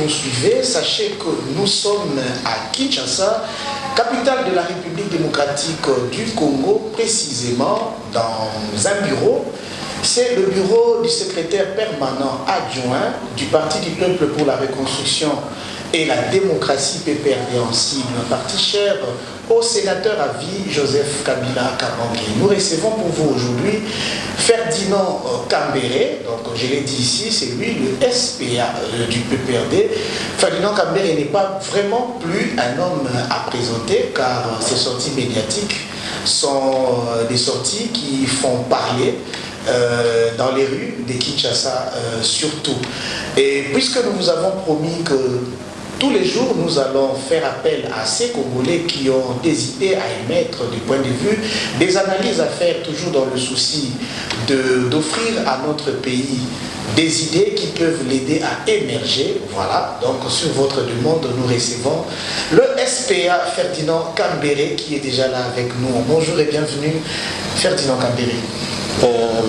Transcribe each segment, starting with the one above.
nous suivez, sachez que nous sommes à Kinshasa, capitale de la République démocratique du Congo, précisément dans un bureau. C'est le bureau du secrétaire permanent adjoint du Parti du Peuple pour la Reconstruction et la démocratie PPRD en sigle, un parti cher au sénateur à vie Joseph Kabila Kabange. Nous recevons pour vous aujourd'hui Ferdinand Kambere, donc je l'ai dit ici, c'est lui le SPA du PPRD. Ferdinand Kambere n'est pas vraiment plus un homme à présenter car ses sorties médiatiques sont des sorties qui font parler dans les rues de Kinshasa surtout. Et puisque nous vous avons promis que tous les jours, nous allons faire appel à ces Congolais qui ont des idées à émettre du point de vue, des analyses à faire toujours dans le souci d'offrir à notre pays des idées qui peuvent l'aider à émerger. Voilà, donc sur votre demande, nous recevons le SPA Ferdinand Kambere qui est déjà là avec nous. Bonjour et bienvenue Ferdinand Kambere.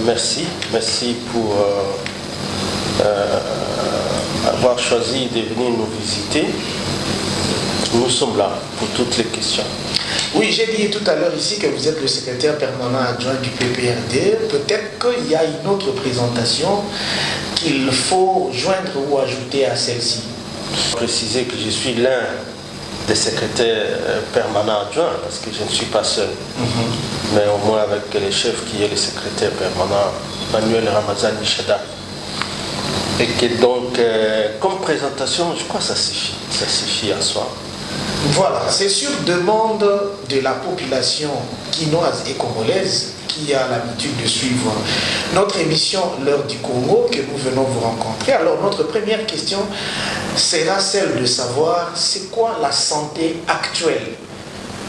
Merci pour avoir choisi de venir nous visiter. Nous sommes là pour toutes les questions. Oui, j'ai dit tout à l'heure ici que vous êtes le secrétaire permanent adjoint du PPRD. Peut-être qu'il y a une autre présentation qu'il faut joindre ou ajouter à celle-ci. Préciser que je suis l'un des secrétaires permanents adjoints parce que je ne suis pas seul. Mais au moins avec le chef qui est le secrétaire permanent, Manuel Ramazani Chada. Et que donc, comme présentation, je crois que ça suffit à soi. Voilà, c'est sur demande de la population quinoise et congolaise qui a l'habitude de suivre notre émission L'heure du Congo que nous venons vous rencontrer. Alors, notre première question sera celle de savoir c'est quoi la santé actuelle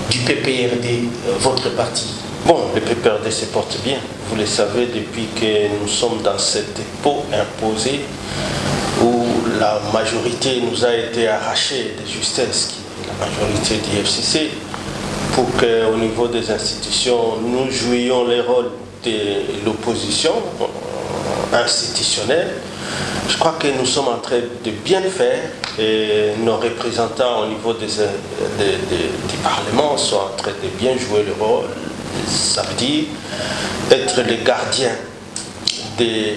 du PPRD, votre parti? Bon, le PPRD se porte bien. Vous le savez, depuis que nous sommes dans cette époque imposée où la majorité nous a été arrachée de justesse, qui est la majorité du FCC, pour qu'au niveau des institutions, nous jouions le rôle de l'opposition institutionnelle. Je crois que nous sommes en train de bien faire et nos représentants au niveau du Parlement sont en train de bien jouer le rôle. Ça veut dire être les gardiens de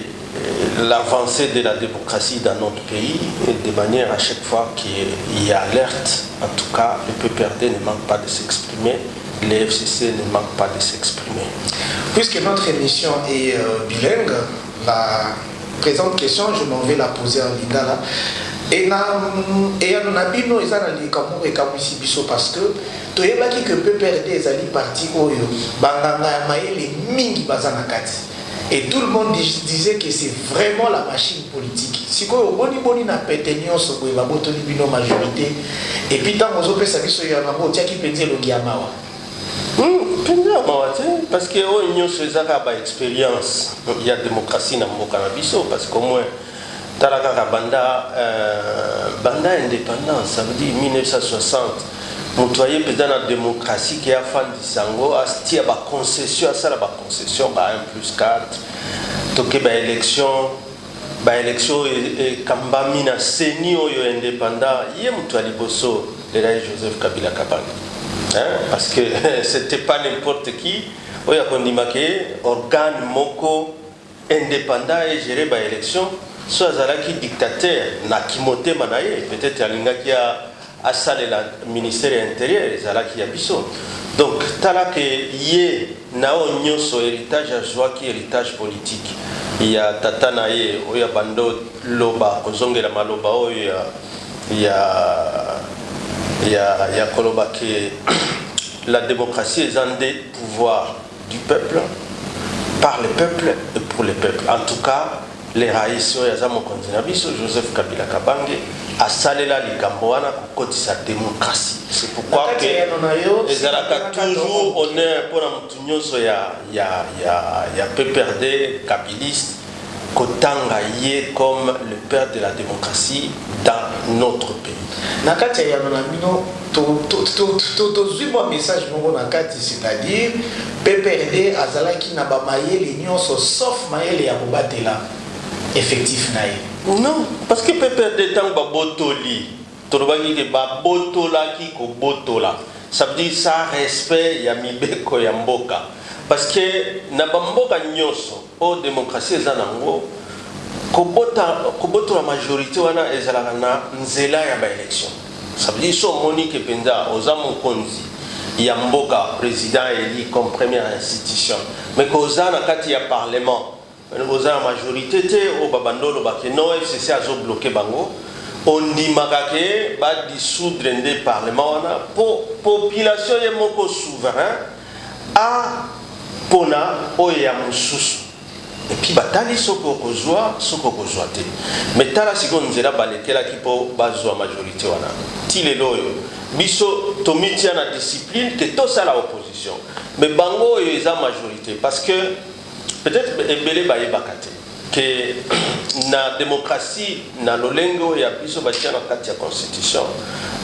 l'avancée de la démocratie dans notre pays et de manière à chaque fois qu'il y a alerte, en tout cas le PPRD ne manque pas de s'exprimer, les FCC ne manquent pas de s'exprimer. Puisque notre émission est bilingue, la présente question, je m'en vais la poser en lingala. Et nabino ezana likambo ekamwisi biso parce que toyebaki que PPRD ezali parti oyo banganga ya mayele mingi bazana kati. Et tout le monde disait que c'est vraiment la machine politique. Si vous avez une péténion sur la majorité, et puis tant que vous avez fait ça, vous avez fait le Giamawa. Parce que nous avons une expérience. Il y a démocratie dans le cannabis, parce qu'au moins, Taraka Banda indépendance, ça veut dire 1960. Vous voyez, dans la démocratie qui a fait du sango, il y a une concession, ça la concession, 1+4. Donc, il y a élection et Kambamina Seni indépendant, il y a Bosso, le Joseph Kabila Kabange. Parce que c'était pas n'importe qui, il y a un organe moko indépendant et géré par l'élection, soit Zalaki dictateur, Nakimote Manaye, peut-être qu'il y a à ça le ministère intérieur, Zalaki Abisso. Donc, Talak Yé, Nao Nyoso, héritage à joie qui héritage politique. Il y a Tatanaye, il y a Bando Loba, Kozonge la Maloba, il y a Koloba qui la démocratie est un des pouvoirs du peuple, par le peuple et pour le peuple. En tout cas, les raïs, Joseph Kabila Kabange, a salela likamboana pour sa démocratie. C'est pourquoi que les Arabes toujours honneur pour la moutonyoso ya PPRD kabiliste Kotanga yé comme le père de la démocratie dans notre pays. Nakati ya nonamino to message mongo nakati, c'est-à-dire PPRD azalaki na ba mayele nyonso sauf mayele ya kobatela effectif nae. Non, parce que peut perdre des temps babotoli. Tolobaki ke babotola ki ko botola. Ça veut dire ça respect ya mibeko ya mboka. Parce que na bamboka nyonso o démocratie eza nango kobotola majorité wana ezalaka na nzela ya ba élection. Ça veut dire so moni ke penza oza mokonzi ya mboka président élu comme première institution. Mais koza na kati ya parlement oza majorité te o babandolo bake no FCC azo bloquer bango. On dit que va dissoudre le parlement pour population et moko souverain à pona oya mususu et puis batali soko kozwa te mais tala seconde nzela balekela ki po bazwa majorité wana tile loyo biso tomitia na discipline que to ça la opposition mais bango oyo eza majorité parce que peut-être ebele baye bakate que na démocratie na lolengo ya biso batia na kati ya constitution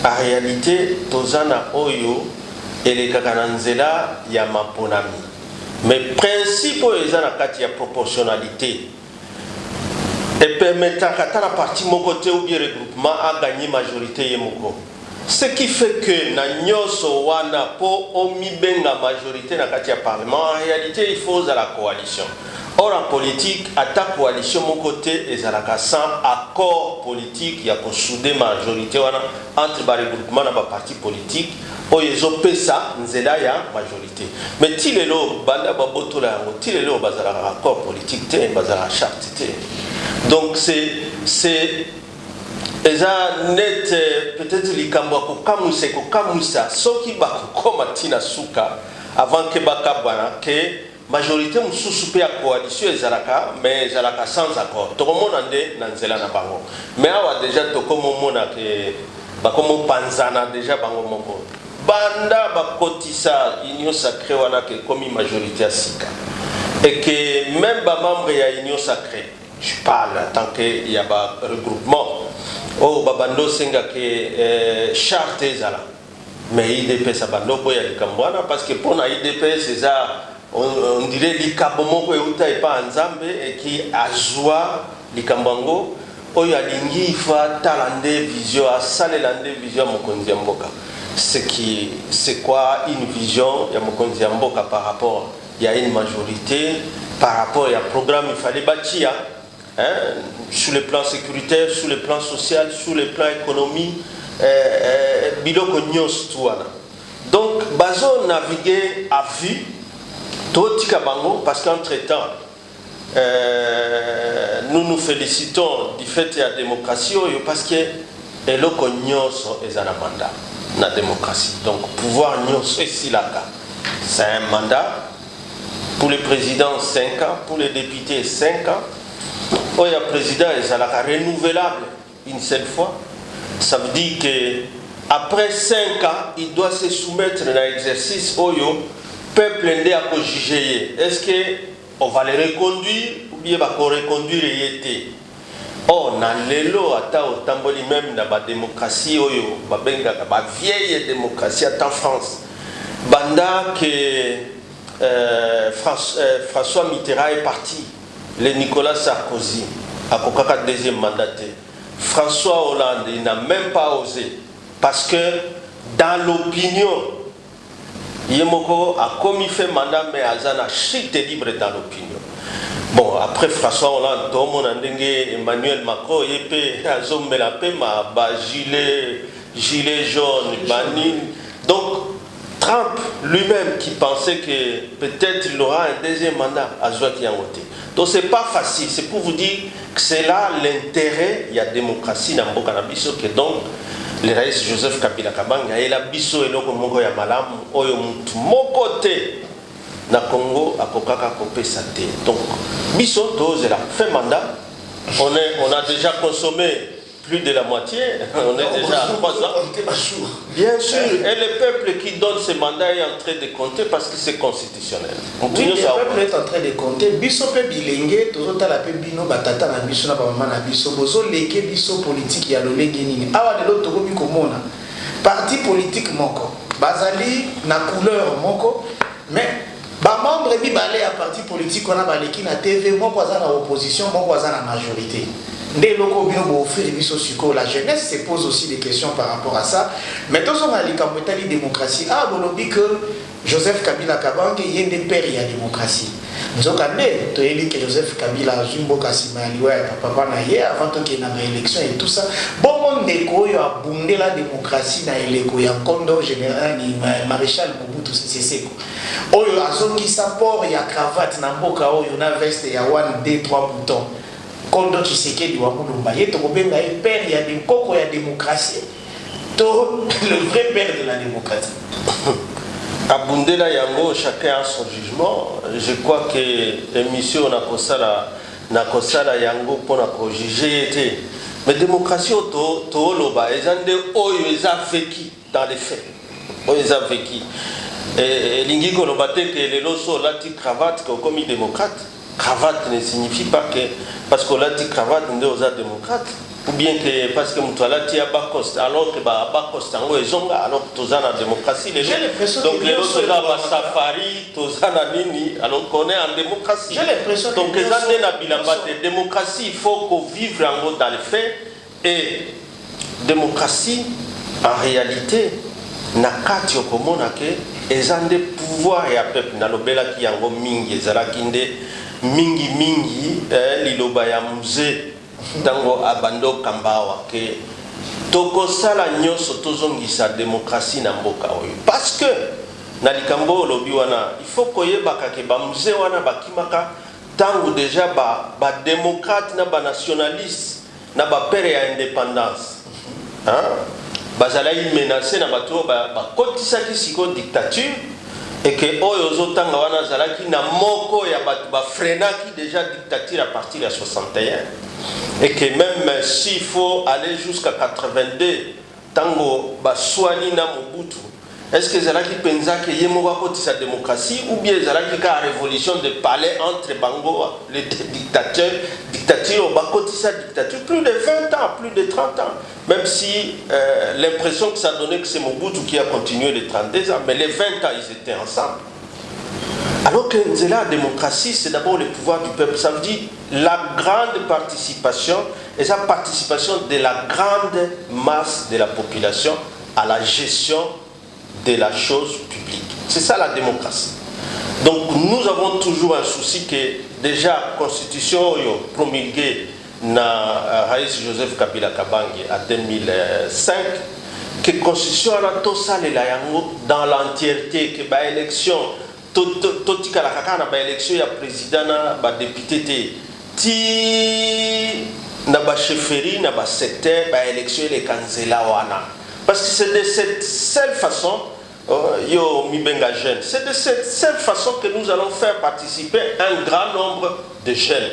en réalité tozana oyo elekaka na nzela ya maponami mais principe oyo eza na kati ya proportionnalité et permetaka ta na parti moko te ou bien regroupement a gagner majorité ye moko ce qui fait que na nyoso wana po omibenga majorité na kati ya parlement en réalité il faut la coalition. Or en politique, à ta coalition, mon côté, et à la sans accord politique, il y a pour souder majorité entre les regroupements dans les partis politiques, où ils ont fait ça, nous avons majorité. Mais si les lots, si les lots, accord politique, bazar charte. Donc c'est net peut-être les Kambako Kamusa, ceux qui comme Tina Souka avant que Bakabana que majorité mususu pe ya coalition ezalaka mais ezalaka sans accord to komona nde na nzela na bango mais awa déjà to komona ke bakomo panzana déjà bango moko banda bakotisa union sacrée wana ke komi majorité asika et que même ba membre ya union sacrée je parle en tant que il y a ba regroupement oh babando senga ke charte ezala mais IDP sa bando boya likambwana parce que pour na IDP c'est ça on dirait likabomoko euta et pas nzambe et qui azwa likambango oyo alingi fa talande vision a salelande vision mokonzi mboka c'est quoi une vision ya mokonzi mboka par rapport il y a une majorité par rapport il y a programme il fallait bâtir sur le plan sécuritaire sur le plan social sur le plan économique biloko nyos tuana donc bazo naviguer à vue Totika Bango, parce qu'entre-temps, nous nous félicitons du fait de la démocratie, parce que eloko nyonso est un mandat, la démocratie. Donc, pouvoir nyonso c'est un mandat. Pour le président, 5 ans. Pour les députés, 5 ans. Oh, il y a président, est renouvelable une seule fois. Ça veut dire qu'après 5 ans, il doit se soumettre à l'exercice Oyo. Peuple indé à juger. Est-ce qu'on va les reconduire ou bien on va reconduire les été? Oh, na lelo ata au tamboli même na ba démocratie oyo ba benga ba vieille démocratie en France. Banda que François Mitterrand est parti, le Nicolas Sarkozy a kokaka deuxième mandaté. François Hollande il n'a même pas osé parce que dans l'opinion Yemoko a commis fait mandat, mais Azana chute libre dans l'opinion. Bon, après François Hollande, tout le monde a dit Emmanuel Macron, il peut gilet jaune, banine. Donc, Trump lui-même qui pensait que peut-être il aura un deuxième mandat à Zouaki Yangote. Donc, ce n'est pas facile. C'est pour vous dire que c'est là l'intérêt, il y a démocratie dans le Canabiso, que donc, le Raïs Joseph Kabila Kabanga et la biso eloko moko ya malamu oyo mutu moko te na Congo akokaka kopesa te. Donc biso toze la fin mandat on a déjà consommé plus de la moitié, on est déjà à 3 ans. Bien sûr, et le peuple qui donne ce mandat est en train de compter parce que c'est constitutionnel. Oui, le peuple est en train de compter. Biso pe bilenge, tozo tala pe bino batata na biso na mama na biso, bozo leke biso politique ya lolenge nini. Awa de l'autre tokomi komona. Parti politique moko, bazali na couleur moko, mais ba membre bi balé à parti politique on a baleki na TV moko za na opposition, moko za na majorité. Dès locaux bio offrir la jeunesse se pose aussi des questions par rapport à ça. Mais dans son alicamotali démocratie, ah bon dit que Joseph Kabila Kabange y a des pères il y a démocratie. Nous avons dit que Joseph Kabila Jumbo Kasimaliwa papa na hier avant qu'il y ait une élection et tout ça. Bon monde déco y a bondé la démocratie na élection y a condor général ni maréchal Mobutu Sese Seko. Oyo azongi support y a cravate na mboka oyo na veste y a 1 2 3 boutons. Kondo Tshisekedi wa Mulumba yeto kobenga père il y a des koko ya démocratie. To le vrai père de la démocratie. Abundela yango, chacun a son jugement. Je crois que l'émission na kosala yango pour na juger. Mais démocratie to loba ezande oyo eza vécu dans les faits. Oyo eza vécu. Et lingi ko loba te que les loso lati cravate ko comme démocrate. Cravate ne signifie pas que parce que lati cravate nde oza démocrate. Ou bien que parce que Moutoalati a Bakost, alors que Bakost en Wezonga, alors que Tozana démocratie, les gens. Donc les autres là, Safari, Tozana Nini, alors qu'on est en démocratie. J'ai l'impression que. Donc les années Nabilambate, démocratie, il faut qu'on vive en gros dans les faits. Et démocratie, en réalité, Nakati Okomonake, ils ont des pouvoirs et à peuple, Nalobela qui en gros Mingi, Zalakinde, Mingi, Liloba ya Musée. Tango abando kambawa ke toko sala nyoso tozongisa démocratie na mboka oyo parce que na likambo lobi wana il faut koyebaka ke ba musée wana bakimaka tango déjà ba démocrate na ba nationaliste na ba père ya indépendance hein bazala menacé na bato ba kotisa ki siko dictature et que oyo zotanga wana zalaki na moko ya ba frenaki déjà dictature à partir de 61. Et que même s'il faut aller jusqu'à 82, tango baswani na Mobutu, est-ce que Zalaki pensa que Yemowa koti sa démocratie ou bien Zalaki ka révolution de palais entre Bango, les dictature, bakoti sa dictature, plus de 20 ans, plus de 30 ans. Même si l'impression que ça donnait que c'est Mobutu qui a continué les 32 ans, mais les 20 ans ils étaient ensemble. Alors que la démocratie, c'est d'abord le pouvoir du peuple. Ça veut dire la grande participation, et la participation de la grande masse de la population à la gestion de la chose publique. C'est ça la démocratie. Donc nous avons toujours un souci que déjà la Constitution promulguée na Raïs Joseph Kabila Kabange en 2005, que la Constitution a tout ça dans l'entièreté, que l'élection totika la kaka na élection ya président na député ti na ba chefferie na ba secteur ba élection les cancela wana parce que c'est de cette seule façon yo mibenga jeune c'est de cette seule façon que nous allons faire participer un grand nombre de jeunes.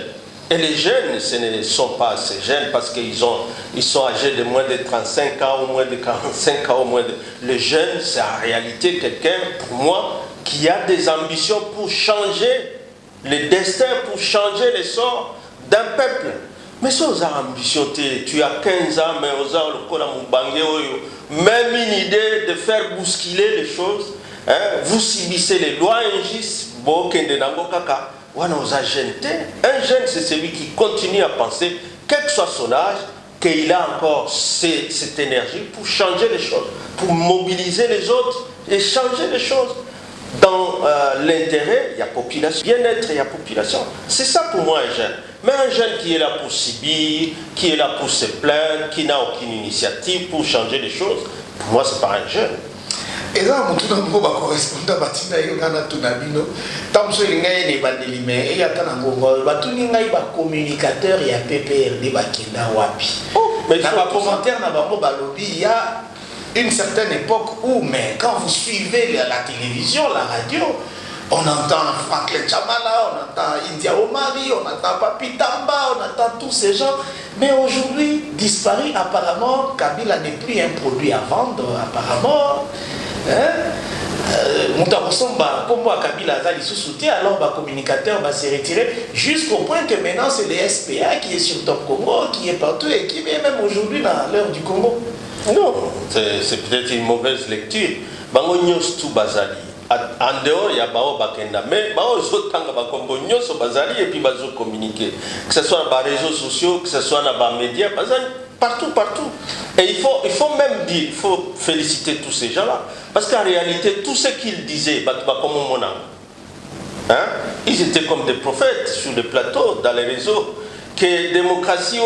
Et les jeunes, ce ne sont pas ces jeunes parce qu'ils sont âgés de moins de 35 ans ou moins de 45 ans ou moins de... Les jeunes, c'est en réalité quelqu'un, pour moi, qui a des ambitions pour changer le destin, pour changer le sort d'un peuple. Mais si tu as ambition, tu as 15 ans, mais tu as même une idée de faire bousculer les choses, hein, vous subissez les lois injustes, un jeune, c'est celui qui continue à penser, quel que soit son âge, qu'il a encore cette énergie pour changer les choses, pour mobiliser les autres et changer les choses. Dans l'intérêt, il y a population. Bien-être, il y a population. C'est ça pour moi un jeune. Mais un jeune qui est là pour subir, qui est là pour se plaindre, qui n'a aucune initiative pour changer les choses, pour moi, c'est pas un jeune. Et là, mon tout nouveau correspondant Batina Yonana Tunabino, tant que les gars ne bandeli mais il y a tant de Batuninga il va communicateur et à PPRD Bakina Wapi. Mais dans le commentaire na bango balobi il y a une certaine époque où mais quand vous suivez la télévision, la radio, on entend Franklin Chamala, on entend India Omari, on entend Papi Tamba, on entend tous ces gens. Mais aujourd'hui, disparu apparemment, Kabila n'est plus un produit à vendre apparemment. Moutarosomba, comme moi, Kabila Azali sous soutien, alors le communicateur va se retirer jusqu'au point que maintenant c'est les SPA qui est sur Top Congo, qui est partout et qui est même aujourd'hui dans l'heure du Congo. Non, c'est peut-être une mauvaise lecture. Bango Nyos tout Bazali. en dehors, il y a Bao Bakenda. Mais Bao Zotanga Bakombonyo, so Bazali, et puis Bazo communiquer. Que ce soit dans les réseaux sociaux, que ce soit dans les médias, partout, partout. Et il faut même dire, il faut féliciter tous ces gens-là. Parce qu'en réalité, tout ce qu'ils disaient, hein, ils étaient comme des prophètes sur le plateau, dans les réseaux. Que démocratie,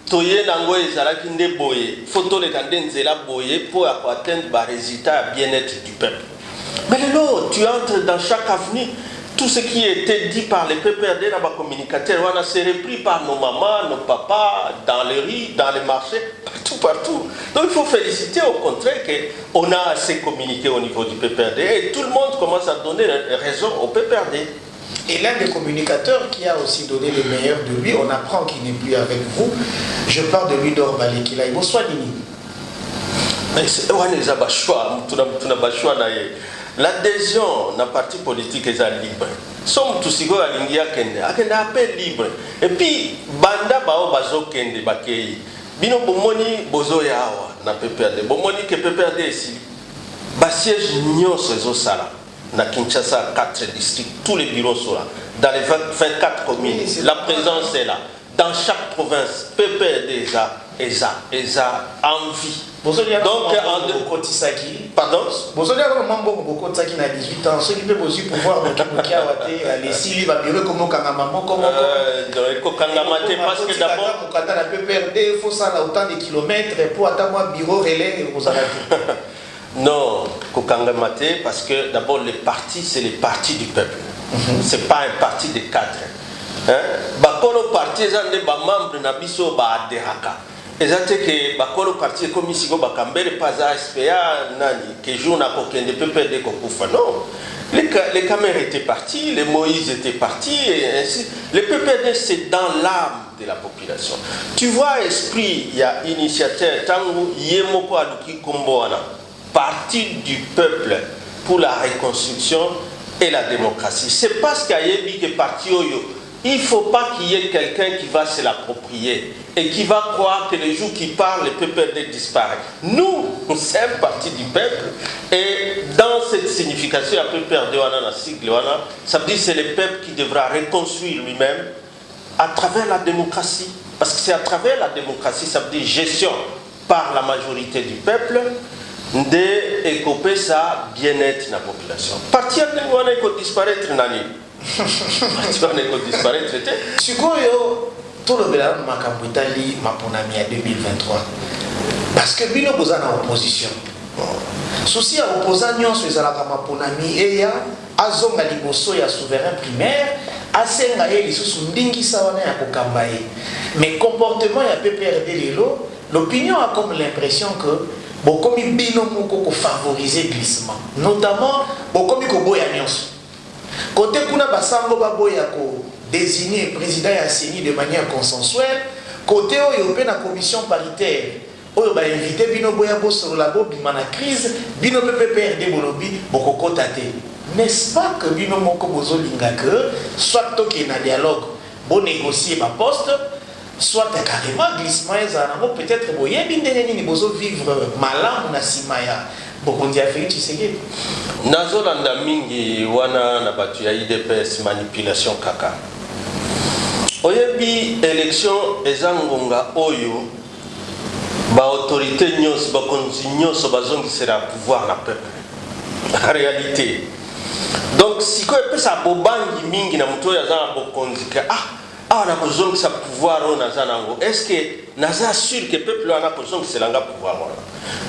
toye nango ezalaki nde boye photo le kande nzela boye pour atteindre les résultats bien-être du peuple. Mais là, tu entres dans chaque avenue, tout ce qui était dit par les PPRD dans les communicateurs, on a s'est repris par nos mamans, nos papas, dans les rues, dans les marchés, partout. Donc il faut féliciter au contraire qu'on a assez communiqué au niveau du PPRD et tout le monde commence à donner raison au PPRD. Et l'un des communicateurs qui a aussi donné le meilleur de lui, on apprend qu'il n'est plus avec vous. Je parle de Ludor Balekila. Bonsoir Nini. L'adhésion dans le parti politique est libre. Somme tous les gens libre. Et puis, banda bao bazo kende bakei. Bino bomoni bozo yawa na PPRD. Bomoni que PPRD ici. Ba siège nyonso ezo sala. Na Kinshasa, 4 districts, tous les bureaux sont là. Dans les 24 communes, la présence est là. Dans chaque province, PPRD est envie. Donc, pardon? Vous avez un 18 ans, ceux qui peuvent aussi pouvoir les Sili, comme Kangamamo, comme parce que d'abord, la PPRD, il faut ça autant de kilomètres pour attendre un bureau relais aux arrêtés. Non, Kokangamate, parce que d'abord les partis, c'est les partis du peuple. Ce n'est pas un parti de cadres. Bakolo parti, ils ont membres Nabiso Baderaka. Ils ont dit que Bakolo parti, comme ici, Bakambere, Paza, SPA, Nani, que jour n'a pas de PPD Kokoufa. Non. Les caméras étaient partis, les Moïse étaient partis, et ainsi. Le PPD, c'est dans l'âme de la population. Tu vois, esprit, il y a initiateur, Tango, Yemoko Aluki Komboana. Parti du peuple pour la reconstruction et la démocratie. C'est parce qu'il y a des partis, il ne faut pas qu'il y ait quelqu'un qui va se l'approprier et qui va croire que les jours qui parlent, le PPRD disparaît. Nous, c'est un parti du peuple et dans cette signification, le PPRD, ça veut dire que c'est le peuple qui devra reconstruire lui-même à travers la démocratie. Parce que c'est à travers la démocratie, ça veut dire gestion par la majorité du peuple, de écoper ça bien-être dans la population. Partir de nous, on a disparaître nani. Partir on a disparaître. Sukoyo, tout le bélan makabutali maponami à 2023. Parce que bino boza na opposition. Souci à opposant nyon sur la maponami et ya azonga liboso ya souverain primaire. Asenga ye lisusu ndingi sawana ya kokambaye. Mais comportement ya PPRD lelo, l'opinion a comme l'impression que beaucoup de favoriser le glissement. Notamment, beaucoup de boya nyonso. Côté kuna basango baboya ko désigner président et assigné de manière consensuelle, côté oyo pe na commission paritaire, oyo ba invité bino boya bo sur la bo bimana crise, bino PPRD bolobi boko kotate. N'est-ce pas que bino moko bozo linga que soit toke na dialogue, bon négocier ma poste, soit carrément glissement peut-être vivre malam na simaya bokondi afeki Tshisekedi nazolanda mingi wana na batu ya IDPS manipulation kaka oyebi élection ezangonga oyo ba autorité nyos ba konzi nyos bazongisera pouvoir na peuple en réalité. Donc si ko epesa bobangi mingi na muto ya zana bokonzi ka on a besoin de ce pouvoir. Est-ce que nous sommes sûrs que le peuple a besoin de ce pouvoir?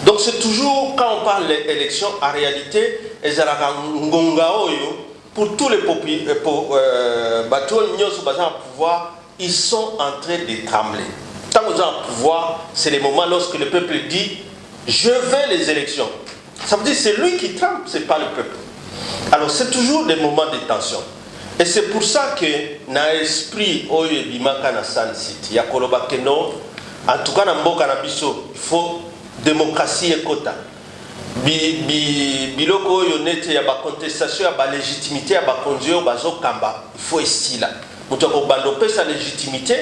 Donc c'est toujours, quand on parle d'élection, en réalité, pour tous les pouvoir, ils sont en train de trembler. Tant qu'ils ont un pouvoir, c'est le moment lorsque le peuple dit « Je veux les élections ». Ça veut dire que c'est lui qui tremble, ce n'est pas le peuple. Alors c'est toujours des moments de tension. Et c'est pour ça que dans l'esprit oyo bimaka na Sun City ya koloba que non, en tout cas na mboka na biso, il faut démocratie et quota. Biloko oyo nete ya ba contestation ya ba légitimité ya ba konzio bazo kamba, il faut ici là. Muto ko bandope sa légitimité,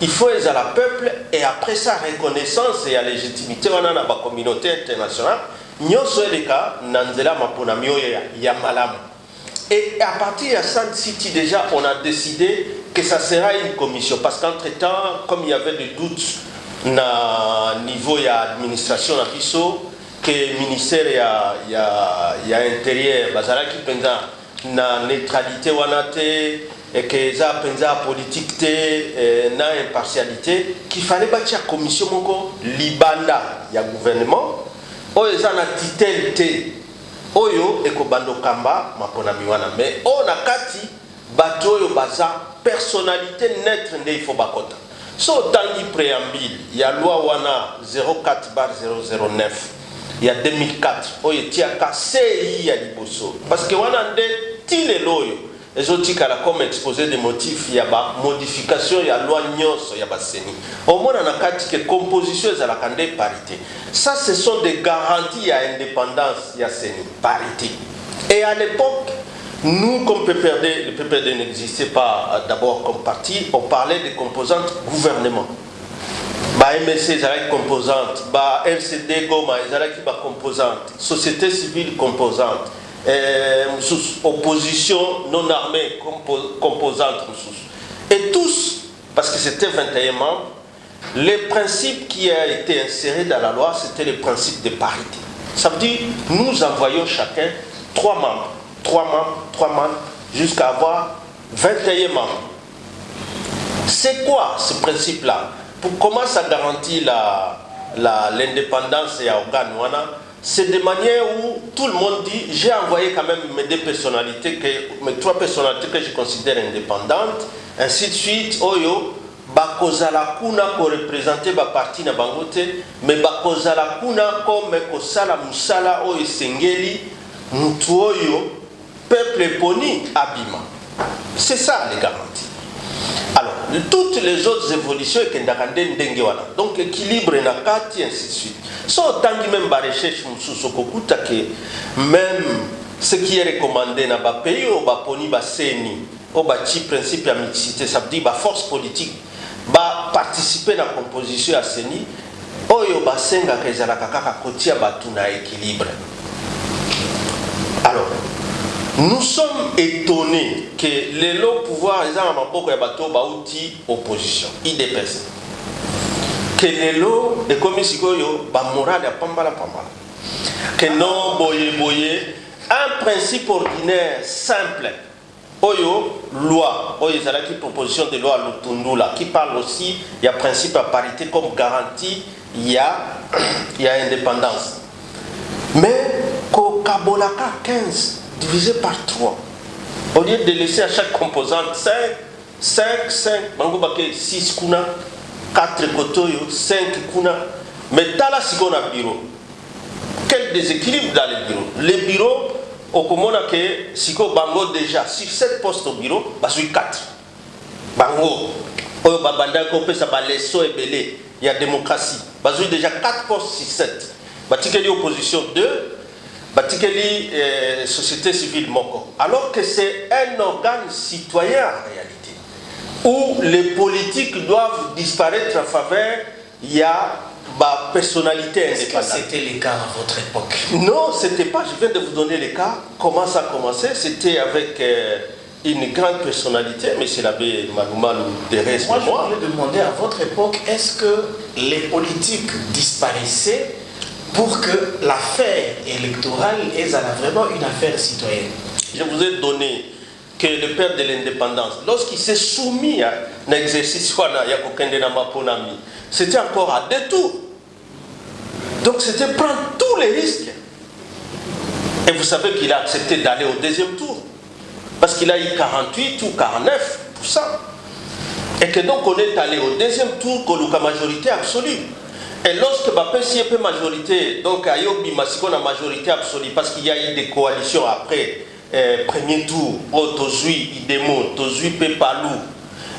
il faut à la peuple et après sa reconnaissance et la légitimité on a na ba communauté internationale. nyonso eleka na nzela maponami oyo ya malamu. Et à partir de Sand City, déjà, on a décidé que ça sera une commission. Parce qu'entre-temps, comme il y avait des doutes au niveau de l'administration, que le ministère y a intérieur, qui pendant la neutralité, et que ça pendant politique, na impartialité, qu'il fallait bâtir la commission libanda, il y a gouvernement, où ils ont la titelle. Oyo ekobando kamba maponami wana mais on a kati bato oyo baza personnalité neutre nde il faut bakota so tangi préambule ya loi wana 04/009 ya 2004 oyo tiaka CI ya liboso parce que wana nde tile loyo ezotikala comme exposé des motifs ya ba modification ya loi nyonso ya baseni au moins na kati que composition ezalaka nde parité. Ça, ce sont des garanties à indépendance, il y a parité. Et à l'époque, nous, comme PPRD, le PPRD n'existait pas d'abord comme parti, on parlait des composantes gouvernement. MSC, ils avaient composantes, LCD, Goma, ils avaient composantes, société civile composante, opposition non armée composante. Et tous, parce que c'était 21 membres, le principe qui a été inséré dans la loi, c'était le principe de parité. Ça veut dire nous envoyons chacun 3 membres, jusqu'à avoir 21 membres. C'est quoi ce principe-là? Comment ça garantit l'indépendance et l'organe? C'est de manière où tout le monde dit, j'ai envoyé quand même mes 2 personnalités, mes 3 personnalités que je considère indépendantes, ainsi de suite, Oyo. Bakozala kuna ko représenter ba parti na bangote mais bakozala kuna comme kosala musala oyo sengeli mutu oyo peuple poni abima. C'est ça les garanties. Alors toutes les autres évolutions kendaka ndenge wana donc équilibre na kati ainsi de suite so tangi même ba recherche mususu kokuta que même ce qui est recommandé na ba pays o ba poni ba seni o ba ti principe ya mixité ça veut dire ba force politique participer à la composition à Seni, oyo basenga kezalaka kaka kotia batu na équilibre. Alors, nous sommes étonnés que les lots pouvoir les gens maboko ya bato bauti opposition, IDPS. Que les lots et comme sikoyo ba morale ya pambala. Que non boye un principe ordinaire simple. Oyo loi, oyo ezalaki proposition de loi Lutundula qui parle aussi il y a principe à parité comme garantie il y a indépendance. Mais ko kabolaka 15 divisé par 3 au lieu de laisser à chaque composante 5 bango bake 6 kuna 4 kotoyo 5 kuna mais tala sikona bureau. Quel déséquilibre dans les bureaux. Les bureaux au Komona que Siko Bango déjà sur 7 postes au bureau, basui 4. Bango, au Babanda Kopé, ça va lesso et belé, il y a démocratie. Basui déjà 4 postes sur 7. Batikeli opposition 2, Batikeli société civile Moko. Alors que c'est un organe citoyen en réalité, où les politiques doivent disparaître en faveur, il y a personnalité indépendante. Est-ce que c'était le cas à votre époque? Non, c'était pas. Je viens de vous donner les cas. Comment ça a commencé? C'était avec une grande personnalité, M. l'abbé Maloumalou Derès. Moi, je voulais demander à votre époque, est-ce que les politiques disparaissaient pour que l'affaire électorale est vraiment une affaire citoyenne? Je vous ai donné que le père de l'indépendance, lorsqu'il s'est soumis à un exercice, c'était encore à détour. Donc c'était prendre tous les risques. Et vous savez qu'il a accepté d'aller au 2e tour. Parce qu'il a eu 48 ou 49%. Et que donc on est allé au 2e tour qu'on a majorité absolue. Et lorsque Bapesi est majorité, donc à Yobi Masiko a majorité absolue, parce qu'il y a eu des coalitions après premier tour, Tozui, Idemo, Tozui, Pepalou.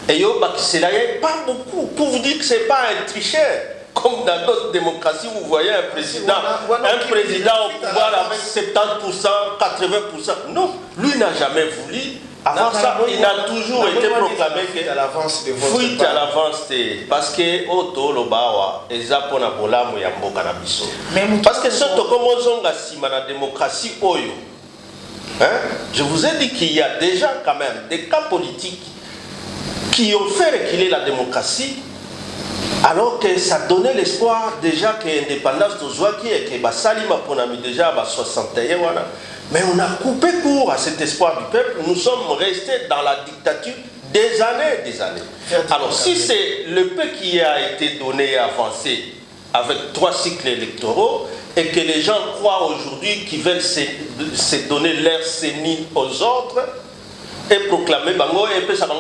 Et Yoba Kisela, pas beaucoup. Pour vous dire que ce n'est pas un tricheur. Comme dans d'autres démocraties, vous voyez un président au pouvoir avec 70%, 80%. Non, lui n'a jamais voulu Avant ça, il a toujours été proclamé que fuite à l'avance de votre fuite à l'avance, parce que Oto Lobawa et Zapona Bolamu Yamboka na biso. Parce que ce Tokomozonga Sima la démocratie Oyo. Hein? Je vous ai dit qu'il y a déjà quand même des cas politiques qui ont fait reculer la démocratie, alors que ça donnait l'espoir déjà que l'indépendance de Zouaki et que Salima Ponami déjà à 61 voilà. Mais on a coupé court à cet espoir du peuple. Nous sommes restés dans la dictature des années, des années. Alors si c'est le peu qui a été donné et avancé avec 3 cycles électoraux et que les gens croient aujourd'hui qu'ils veulent se donner leur sénie aux autres et proclamer Bango et puis ça va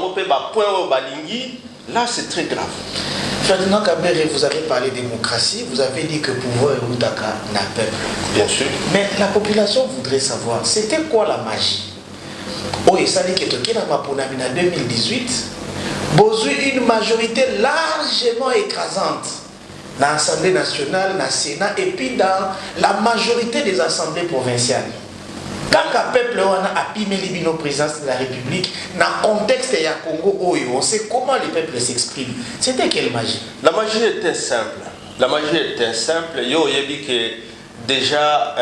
point au Balingi, là c'est très grave. Ferdinand Kambere, vous avez parlé de démocratie, vous avez dit que pouvoir est Oudaka n'a peuple. Bien sûr. Mais la population voudrait savoir, c'était quoi la magie? Oh, et ça dit que Tokyo Maponamina 2018, besoin une majorité largement écrasante dans l'Assemblée nationale, dans le Sénat et puis dans la majorité des assemblées provinciales. Quand le peuple a pimé l'ibino présidence de la République, dans le contexte de Congo, on sait comment les peuples s'expriment. C'était quelle magie? La magie était simple. La magie était simple. Yo, il a dit que déjà,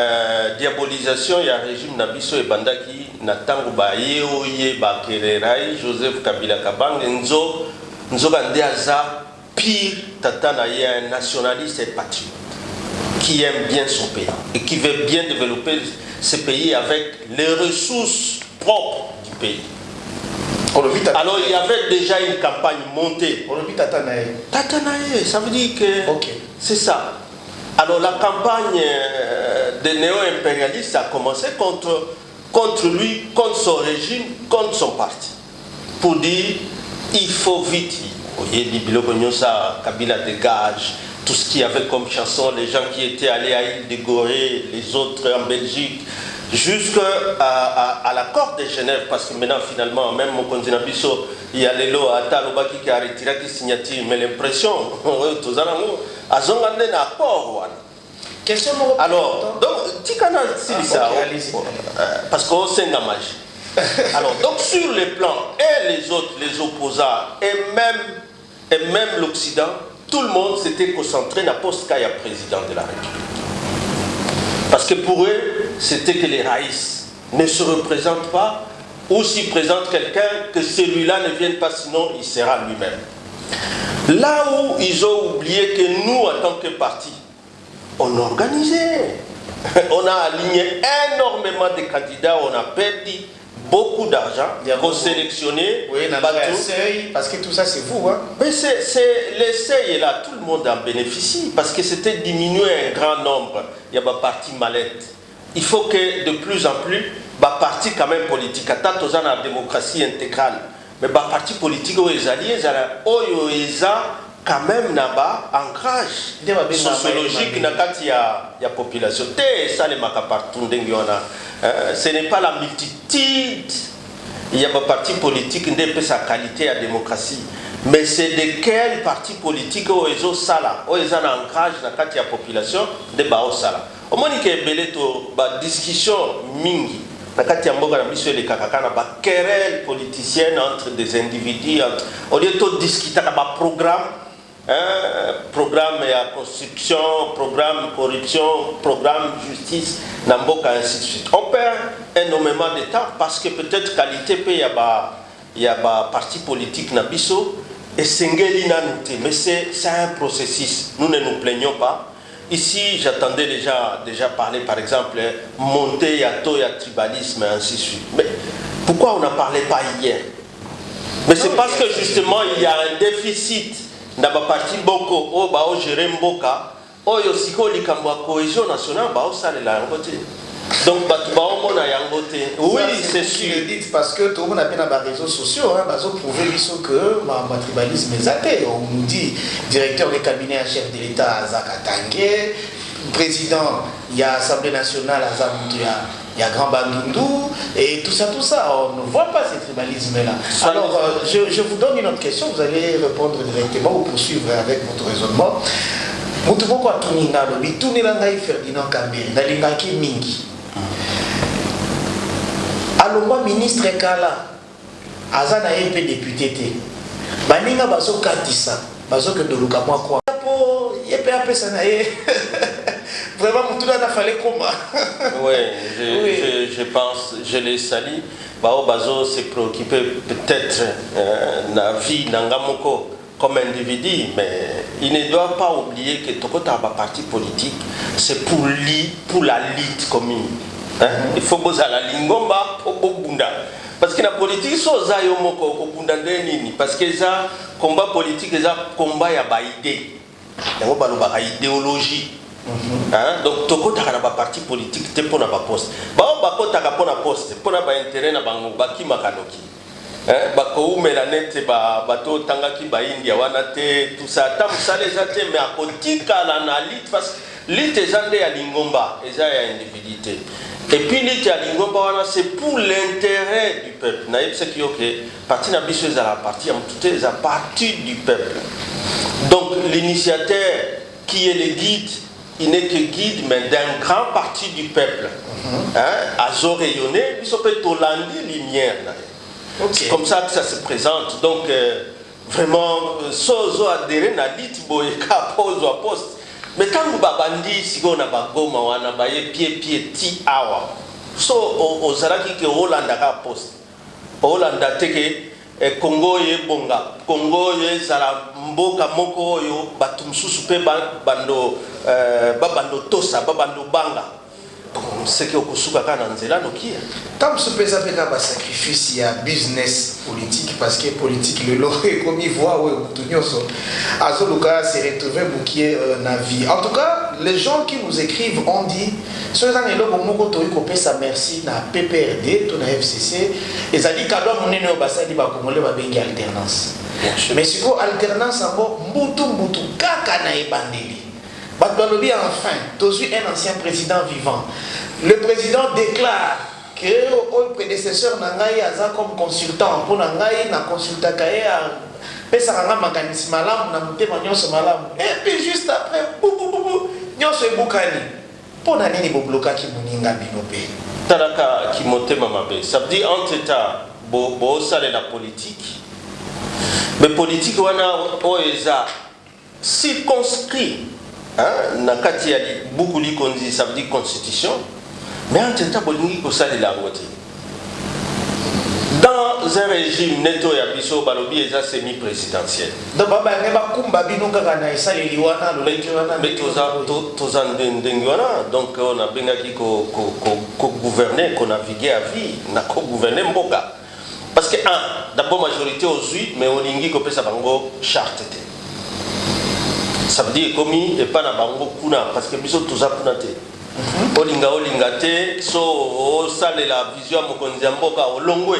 diabolisation, il y a un régime Nabiso et Bandaki, Natango Bayo, Bakererai, Joseph Kabila Kabang, Nzo Gandeaza, pire, Tatana, il y a un nationaliste et patriote qui aime bien son pays et qui veut bien développer ce pays avec les ressources propres du pays. Alors il y avait déjà une campagne montée. Tatanae, ça veut dire que c'est ça. Alors la campagne des néo-impérialistes a commencé contre lui, contre son régime, contre son parti. Pour dire, il faut vite, Kabila dégage, tout ce qu'il y avait comme chanson, les gens qui étaient allés à Île de Gorée, les autres en Belgique, jusqu'à l'accord de Genève, parce que maintenant, finalement, même mon continent Bisso, il y a les lots à Talobaki qui a retiré la signature, mais l'impression, tous en amour, à Zongande n'a accord. Alors, donc, Tikana, c'est ça, parce qu'on sait la magie. Alors, donc, sur les plans, et les autres, les opposants, et même l'Occident, tout le monde s'était concentré dans Postkaya président de la République. Parce que pour eux, c'était que les raïs ne se représentent pas, ou s'ils présentent quelqu'un, que celui-là ne vienne pas, sinon il sera lui-même. Là où ils ont oublié que nous, en tant que parti, on organisait. On a aligné énormément de candidats, on a perdu beaucoup d'argent pour sélectionner. Oui, parce que tout ça c'est vous. Hein? Mais l'essai est là, tout le monde en bénéficie, parce que c'était diminuer un grand nombre. Il y a des partis mallettes. Il faut que de plus en plus, des partis quand même politiques, tant aux la démocratie intégrale, mais des partis politiques où les alliés, ils ont quand même ancrage sociologique dans la population. Ce n'est pas la multitude. Il y a des partis politiques qui ont sa qualité à la démocratie. Mais c'est de quel parti politique où ils ont ça, où ils ont un ancrage dans la population de Baosala. Au moins, il y a une discussion mingi. Dans les querelles politiciennes entre des individus. Au lieu de discuter de programme. Programme et construction, programme corruption, programme justice, Namboka, ainsi de suite. On perd énormément de temps parce que peut-être qualité il y a des partis politiques Nabiso et Sengeli Nanouté, mais c'est un processus. Nous ne nous plaignons pas. Ici, j'attendais déjà parler, par exemple, monter à taux, à tribalisme, et ainsi de suite. Mais pourquoi on n'en parlait pas hier? Mais c'est parce que justement, il y a un déficit. Dans le parti Boko, au gérer Mboka, au Yosiko Likambwa cohésion nationale, ça les la côté. Donc, oui, c'est sûr. Parce que tout le monde a bien des réseaux sociaux, hein, prouver que le tribalisme est athée. On nous dit, directeur des cabinets à chef de l'État, Azaka Tangué, président, il y a l'Assemblée nationale, il y a Grand Bandundu, et tout ça. On ne voit pas ce tribalisme-là. Alors, je vous donne une autre question, vous allez répondre directement ou poursuivre avec votre raisonnement. Moutoumo kwa tuninga lobi, tunilanga Ferdinand Kambere, nalingaki mingi. Alomba ministre Kala, azana EP député té baninga bazo katisa bazo que doluka moi quoi po EP apesa na ye vraiment tout là fallait comment. Ouais, je pense, je les salue. Bao bazo s'est préoccupé peut-être na vie nangamoko comme individu, mais il ne doit pas oublier que Tokota ba parti politique, c'est pour la lutte commune. Hein? Il faut que la lingomba pour bunda. Parce que la politique so za yo moko ko bunda nini parce que ça combat politique ça combat ya ba idée. Yango ba lo ba idéologie. Hein? Donc Tokota ka ba parti politique te pona ba poste. Ba ba kota ka pona poste, pona ba intérêt na bango ba ki makanoki. Bako umela nete bato tangaki ba India wana te tout ça tam sale zate mais a kotika la na lit parce lit ezande ya lingomba eza ya individualité et puis lit ya lingomba wana c'est pour l'intérêt du peuple na yebse ki OK parti na biso eza la partie en tout est à partir du peuple donc l'initiateur qui est le guide il n'est que guide mais d'un grand parti du peuple hein azo rayonner biso peut tolandi lumière na. C'est comme ça que ça se présente. Donc, vraiment, sozo adhéré na lit boye ka pose à poste. Mais quand vous babandi si on a bagoma wana baye pied ti awa. So ozaraki ke Hollanda ka poste. Hollanda teke Congo ye bonga. Congo ye zala mboka moko yo batumsusu pe bando babando tosa babando banga. C'est que Okusuka kana nzela nokia. Tant que ce pesa fait un sacrifice il y a business politique parce que politique le loré comme il voit ouais mutunyoso azoluka s'est retrouvé bouquier na vie. En tout cas, les gens qui nous écrivent ont dit ceux là nelo moko to iko pesa merci na PPRD to na FCC et ça dit kadwa monene o basali ba congolais ba bengi alternance. Mais si ko alternance abo mbutu kaka na ebandeli. Batoualobi enfin, Tozu un ancien président vivant. Le président déclare que le prédécesseur Nangaï a comme consultant pour Nangaï na consulta kaye a pesaranga mécanisme malam na mutema nyonso malam. Et puis juste après nyonso ebukani. Pour nani bo bloquer ki muninga binope. Talaka ki motema mabe. Ça veut dire entre état bo sale la politique. Mais politique wana oeza circonscrit. Hein, na kati ya beaucoup li kondi ça veut dire constitution mais en tant que bolingi ko sali la ngote dans un régime neto ya biso balobi eza semi présidentiel donc baba ne ba kumba bino kaka na isali liwana lo leki wana mais toza ndengi wana donc on a bengaki ko gouverner ko naviguer à vie na ko gouverner mboka parce que d'abord majorité aux 8 mais olingi ko pesa bango charte te. Ça veut dire commis et pas na bango kuna parce que biso tout ça kuna te. Olinga te so sale la vision mokonzi mboka olongwe.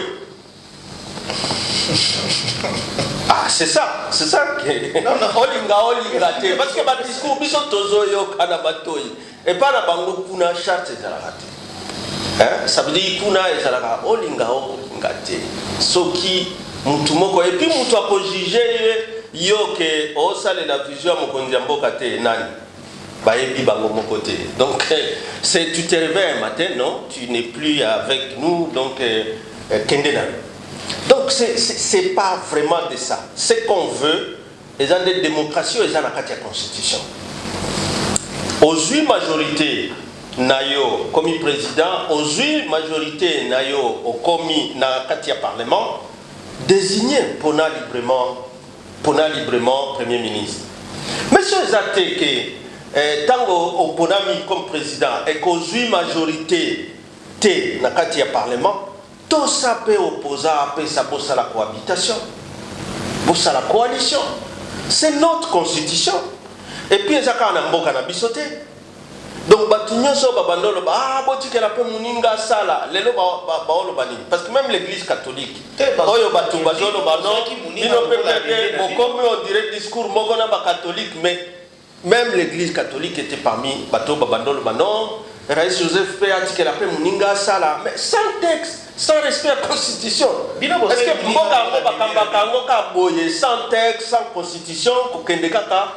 Ah c'est ça que non olinga te parce que ba discours biso tozo yo kana batoi et pas na bango kuna charte za la rate. Hein ça veut dire kuna ezalaka olinga te. Soki mutu moko et puis mutu a juger yo que o sale la vision mokonzi mboka te nani bayebi bango moko te donc c'est tu te réveilles un matin non tu n'es plus avec nous donc kendena donc c'est pas vraiment de ça ce qu'on veut les en des démocraties et en la constitution aux 8 majorités nayo comme président aux 8 majorités nayo au commis na katia parlement désigné pour librement Premier ministre. Monsieur Zate que tango oponami comme président et qu'aux 8 majorités T na kati ya parlement, tout ça peut opposer après ça bossa la cohabitation, bossa la coalition. C'est notre constitution. Et puis ezaka na mboka na bisoté. Donc batunyo so babandolo ba botike la pe muninga sala lelo ba olo bani parce que même l'église catholique oyo batu bazolo banon bino pepeke bokomi on dirait discours mogona ba catholique mais même l'église catholique était parmi bato babandolo banon Rais Joseph pe atike la pe muninga sala mais sans texte sans respect à la constitution est-ce que mboka ngo bakamba kango ka boye sans texte sans constitution ko kende kaka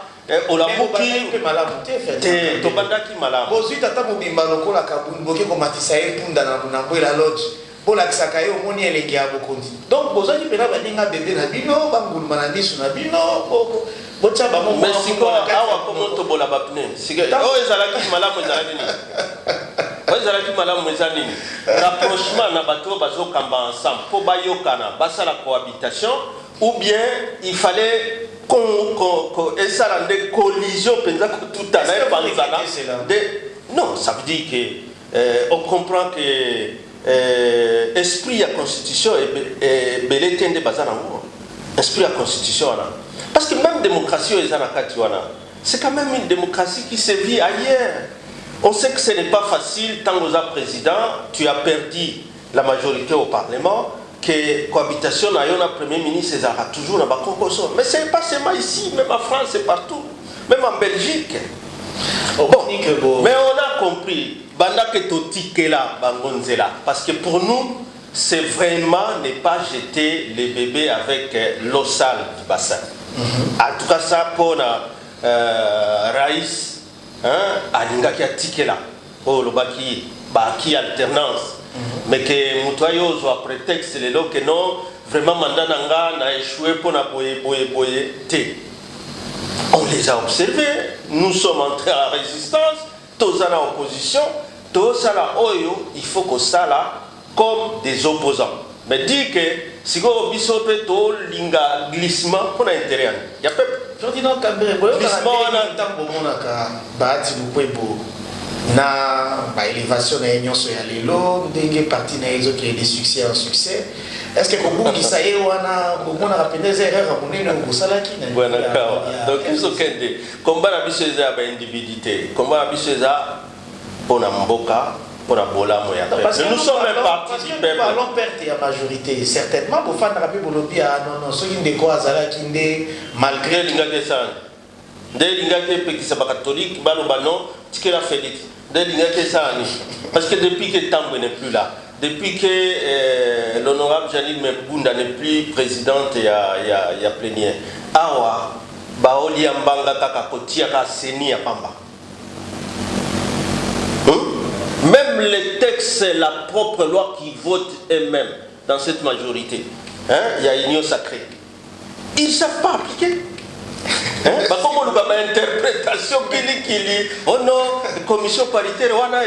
olamuki te tobandaki malamu bozwi tata mobimba lokola kabuni boke komatisa ye punda na mbwela lodge pour l'accès au moni et les bokondi. Donc, vous avez dit que bébé Nabino, Bangoul Manabis Nabino, mais si on a comment to bola bapne, si que oh ezalaki malamu ezalaki ni, oh ezalaki malamu ezalaki ni. Rapprochement na bateau bazo kamba ensemble, pour bayokana, basa la cohabitation, ou bien il fallait qu'on essaie de collision penza tout à l'heure panzana. Non, ça veut dire que on comprend que esprit à constitution est belé tende bazana ou esprit à constitution là. Parce que même démocratie c'est quand même une démocratie qui se vit ailleurs. On sait que ce n'est pas facile tant que président, tu as perdu la majorité au Parlement, que cohabitation n'a un premier ministre, ça a toujours un concours. Mais ce n'est pas seulement ici, même en France, c'est partout, même en Belgique. Bon, mais on a compris, parce que pour nous, c'est vraiment ne pas jeter les bébés avec l'eau sale du bassin. En tout cas, ça pour Raïs, Alinga qui a tiqué là, pour le baki alternance, mais que Moutouayo soit prétexte, les lots que non, vraiment Mandananga n'a échoué pour na boye té. On les a observés, nous sommes entrés en résistance, tous en opposition, tous en oyo, il faut que ça là, comme des opposants. Mais dit que si vous avez un glissement, on a intérêt. Il y a pas de glissement. Na élévation na union so ya lelo ndenge parti na ezo qui est de succès en succès. Est-ce que comme vous ça y wana komona rapide erreur monene ngosala ki na bwana kawa donc ils ont kende combat na biso za ba individualité combat na biso za pona mboka pour la bola moya. Nous sommes un parti du peuple. Parlons perte et majorité. Certainement, pour faire un peu de lobby, non, ceux qui ne quoi ça qui ne malgré des lignes qui sont catholiques, balobano, ce qu'il a fait des lignes parce que depuis que Tambo n'est plus là, depuis que l'honorable Janine Mbunda n'est plus présidente et a plénière, awa baoli ambanga kaka kotia ka seni ya pamba. Même les textes, la propre loi qui vote eux-mêmes dans cette majorité, il y a une union sacrée. Ils ne savent pas appliquer. Comment on a une interprétation qui dit oh non, commission paritaire, on a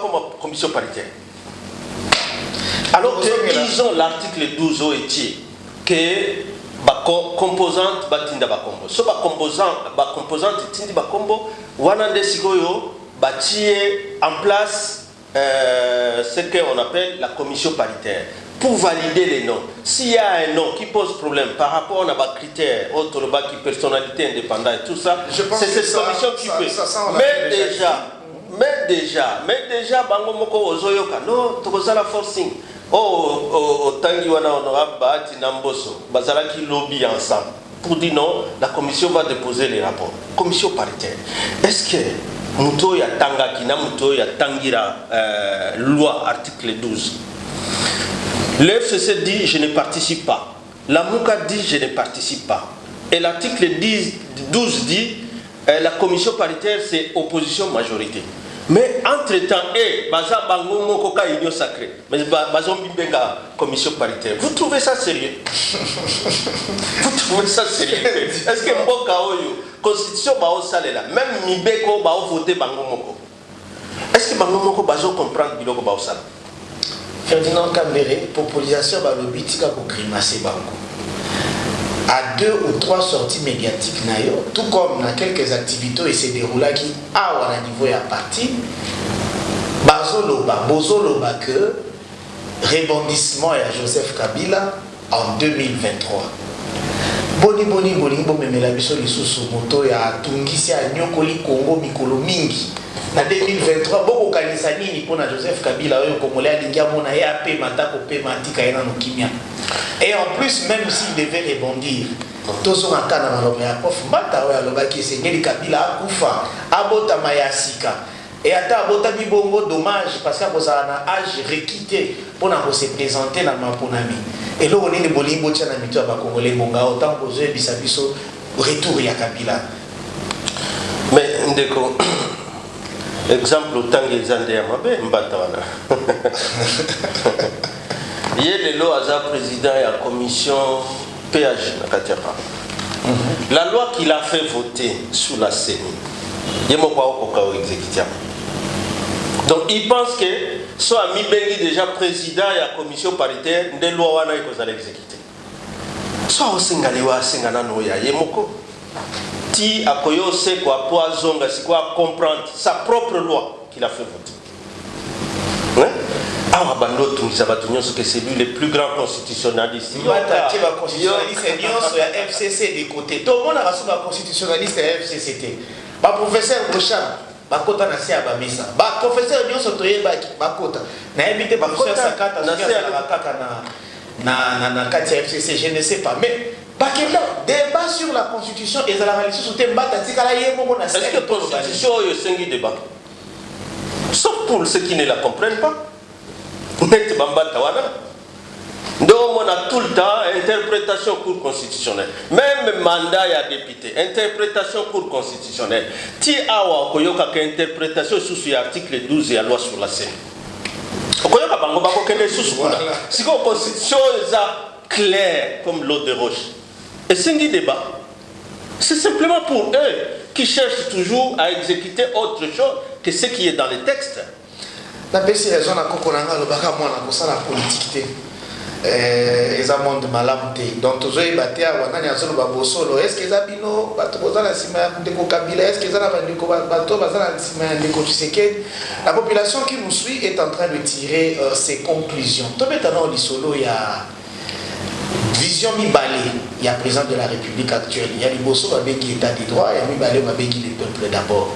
comme commission paritaire. Alors qu'ils ont l'article 12 au étier que composante batinda bakombo. So composante tindi bakombo, wana ndesigoyo bâtir en place ce qu'on appelle la commission paritaire pour valider les noms. S'il y a un nom qui pose problème par rapport à des critères, autre qui personnalité indépendante et tout ça, c'est cette commission qui peut. Mais déjà, bango moko ozoyoka no tokozala forcing. Oh, tangi wana honorable Bahati Namboso, bazala qui lobby ensemble pour dire non, la commission va déposer les rapports. Commission paritaire. Est-ce que Muto ya tanga kina muto ya tangira loi article 12. Le FCC dit je ne participe pas. La Mouka dit je ne participe pas. Et l'article 12 dit la commission paritaire c'est opposition majorité. Mais entre-temps, baza bango moko ka union sacrée. Mais bazon bimbenga commission paritaire. Vous trouvez ça sérieux? Vous trouvez ça sérieux? Est-ce que mboka oyo constitution ba o salela même mibeko ba o voter bango moko? Est-ce que bango moko bazo comprendre biloko ba o sala? Ferdinand Kambere, popularisation ba lobitika ko grimacer bango. À 2 ou 3 sorties médiatiques, tout comme dans quelques activités et se déroulent qui à un niveau à parti, Bozoloba que rebondissement à Joseph Kabila en 2023. Boni bomemela biso lisusu moto ya tungisi ya nyokoli Congo mikolo mingi. En 2023, beaucoup kanisa nini pour Joseph Kabila oyo komolea lingia mona ya pe matako pe matika ena no kimia. Et en plus, même s'il devait rebondir, tous sont en cas dans le prof Mbata oyo alobaki esengeli Kabila akufa abota mayasika. Et ata abota bibongo dommage parce que ça a âge requitté pour se présenter dans Maponami. Et là on est les bolimbo tchana mito ba congolais monga autant poser bisabiso retour ya Kabila. Mais ndeko exemple autant que les Andéens Mabé, Mbatawana. Hier, le loi a président et la commission PAG, la loi qu'il a fait voter sous la CENI, il y a un exécutif. Donc il pense que soit mi bengi déjà président et la commission paritaire, des lois wana iko za exécuter. Soit osingaliwa singana no ya yemoko. Ti akoyo se quoi poisonga si quoi comprendre sa propre loi qu'il a fait voter. Hein? Ah, bando tungiza batunyo que c'est lui le plus grand constitutionnaliste. Il va taper la constitutionnaliste et sur la FCC des côtés. Tout le monde a reçu la constitutionnaliste et la FCCT. Ba professeur Bocham, ba kota na sia ba misa. Ba professeur nyonso toyeba ba kota. Na ebite ba professeur Sakata na sia la kaka na kati FCC, je ne sais pas mais bakenda débat sur la constitution et la réalisation sur thème batatika yemo na sia. Est-ce que constitution yo sengi débat? Sauf pour ceux qui ne la comprennent pas. Net bambata wana. Donc on a tout le temps interprétation cour constitutionnelle. Même mandat ya député, interprétation cour constitutionnelle. Ti awa koyoka ka interprétation sous l'article 12 de la loi sur la CENI. Koyoka bango bako kende sous kuna. Si ko constitution est claire comme l'eau de roche. Et c'est un débat. C'est simplement pour eux qui cherchent toujours à exécuter autre chose que ce qui est dans les textes. La PC raison à Kokonanga le baka moi na kosala politique eza monde malamu te donc tozoyi batea wana nyazolo babosolo est-ce que ezabino bato bozala sima ndeko Kabila est-ce que ezala bandeko bato bazala sima ndeko Tshisekedi la population qui nous suit est en train de tirer ses conclusions to betana lisolo ya vision mibale ya président de la République actuelle il y a liboso babengi état de droit et mibale babengi le peuple d'abord.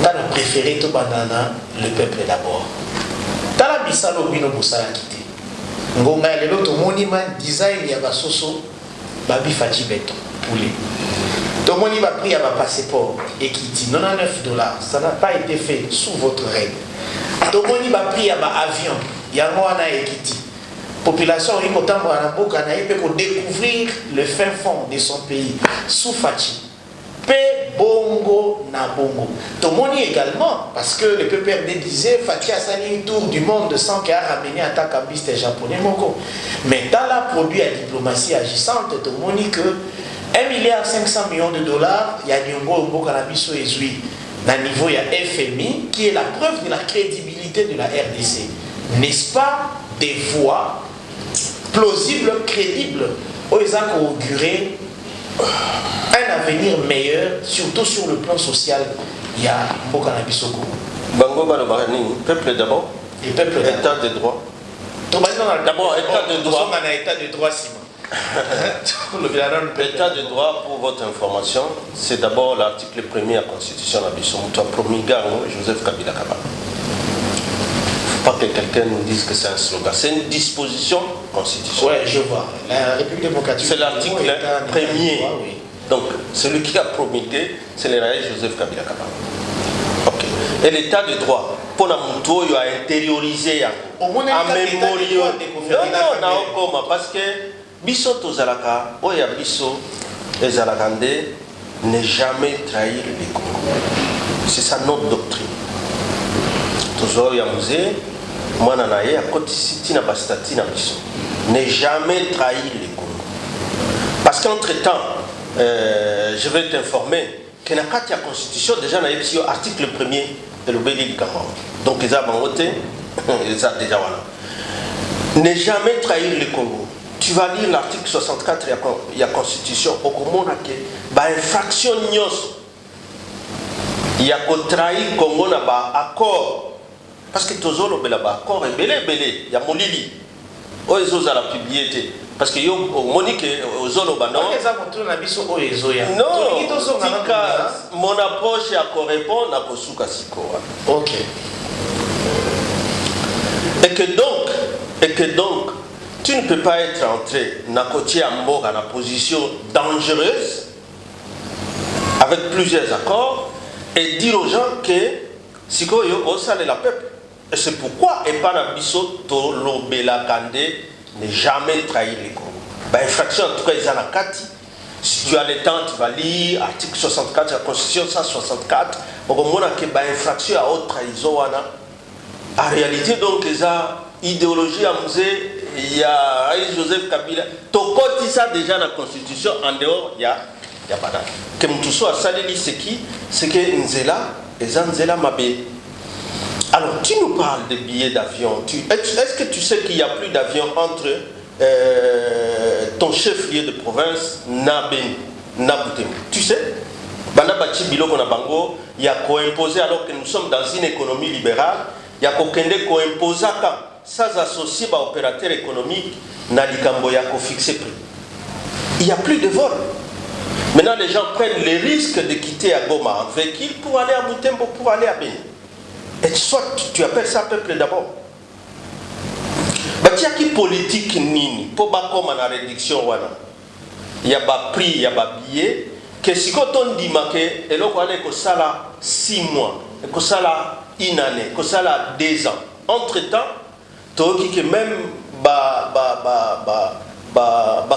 Dans le préféré to banana le peuple d'abord. Tala bisalo bino bosala kité. Ngonga lelo to monima design ya basoso babi fachi beto poulet. To moni ba prix ya ba passeport Equity $99. Ça n'a pas été fait sous votre règne. To moni ba prix ya ba avion yango wana Equity. Population iko tambo na mboka na yepe ko découvrir le fin fond de son pays sous fachi. Pe bongo na bongo. Tomoni également, parce que le PPRD disait Fati a sali un tour du monde sans qu'il ait ramené un takambiste japonais moko. Mais dans la produit à diplomatie agissante, Tomoni que 1,5 milliard $, il y a Nyongo Mbo Kanabiso Ezui, dans le niveau il y a FMI, qui est la preuve de la crédibilité de la RDC. N'est-ce pas des voix plausibles, crédibles, où ils ont auguré un avenir meilleur, surtout sur le plan social. Il y a Mbokana Bissoko. Bango Balobarani, peuple d'abord. Et peuple état de droit. D'abord, état de droit. État de droit, État de droit, pour votre information, c'est d'abord l'article 1er de la Constitution de la Bissoko, promulgué Joseph Kabila Kaba. Il ne faut pas que quelqu'un nous dise que c'est un slogan. C'est une disposition constitutionnelle. Oui, je vois. La République démocratique. C'est l'article 1er. Oui. Donc, celui qui a promulgué, c'est le réel Joseph Kabila Kaba. Ok. Et l'état de droit, pour la moto, il a intériorisé en mémoire. Non, parce que Bisso Tozalaka, Oya Bisso et Zalakande ne jamais trahir les Congo. C'est ça notre doctrine. Toujours Yamouze, moi nanaye, à côté City na Bastati na Bisso. Ne jamais trahir les Congo. Parce qu'entre-temps, je vais t'informer que dans la Constitution, déjà, dans l'article 1er de l'Obéli du Cameroun. Donc, ils ont voté, ils ont déjà voilà. Ne jamais trahir le Congo. Tu vas lire l'article 64 de la Constitution. Au Congo, il y a une infraction. Il y a un trahir le Congo, il y a un accord. Parce que tous les accords sont belé. Il y a Molili. Ils ont publié. Parce que yo Monique ozolo bano non mon approche à correspondre à kosuka sikoa. OK. Et que donc tu ne peux pas être entré na côté Mboka na position dangereuse avec plusieurs accords et dire aux gens que sikoyo osale la peuple. Et c'est pourquoi et pas na biso to lobela kande ne jamais trahir les Congo. Infraction, en tout cas, ils ont. Si tu as le temps, tu vas lire article 64 de la Constitution, 164, au moins que ba infraction à haute trahison wana en réalité donc ça idéologie à musée il y a Joseph Kabila tokoti ça déjà dans la constitution en dehors il y a pas d'âge que mtuso a saleli c'est que nzela mabe. Alors tu nous parles de billets d'avion, est-ce que tu sais qu'il n'y a plus d'avion entre ton chef-lieu de province na Butembo? Tu sais banda bachi biloko na bango ya ko imposer alors que nous sommes dans une économie libérale ya ko kende ko imposer sans associer ba opérateur économique na likambo ya ko fixer prix. Il n'y a plus de vol. Maintenant les gens prennent le risque de quitter à Goma en véhicule pour aller à Butembo, pour aller à Beni. Et soit tu appelles ça peuple d'abord. Il y a qui politique nini pour pas comme en réduction wana. Il y a pas prix, il y a pas billet. Que si quand on dit que et l'on allait que ça là 6 mois, que ça là une année, que ça là 2 ans. Entre temps, tu que même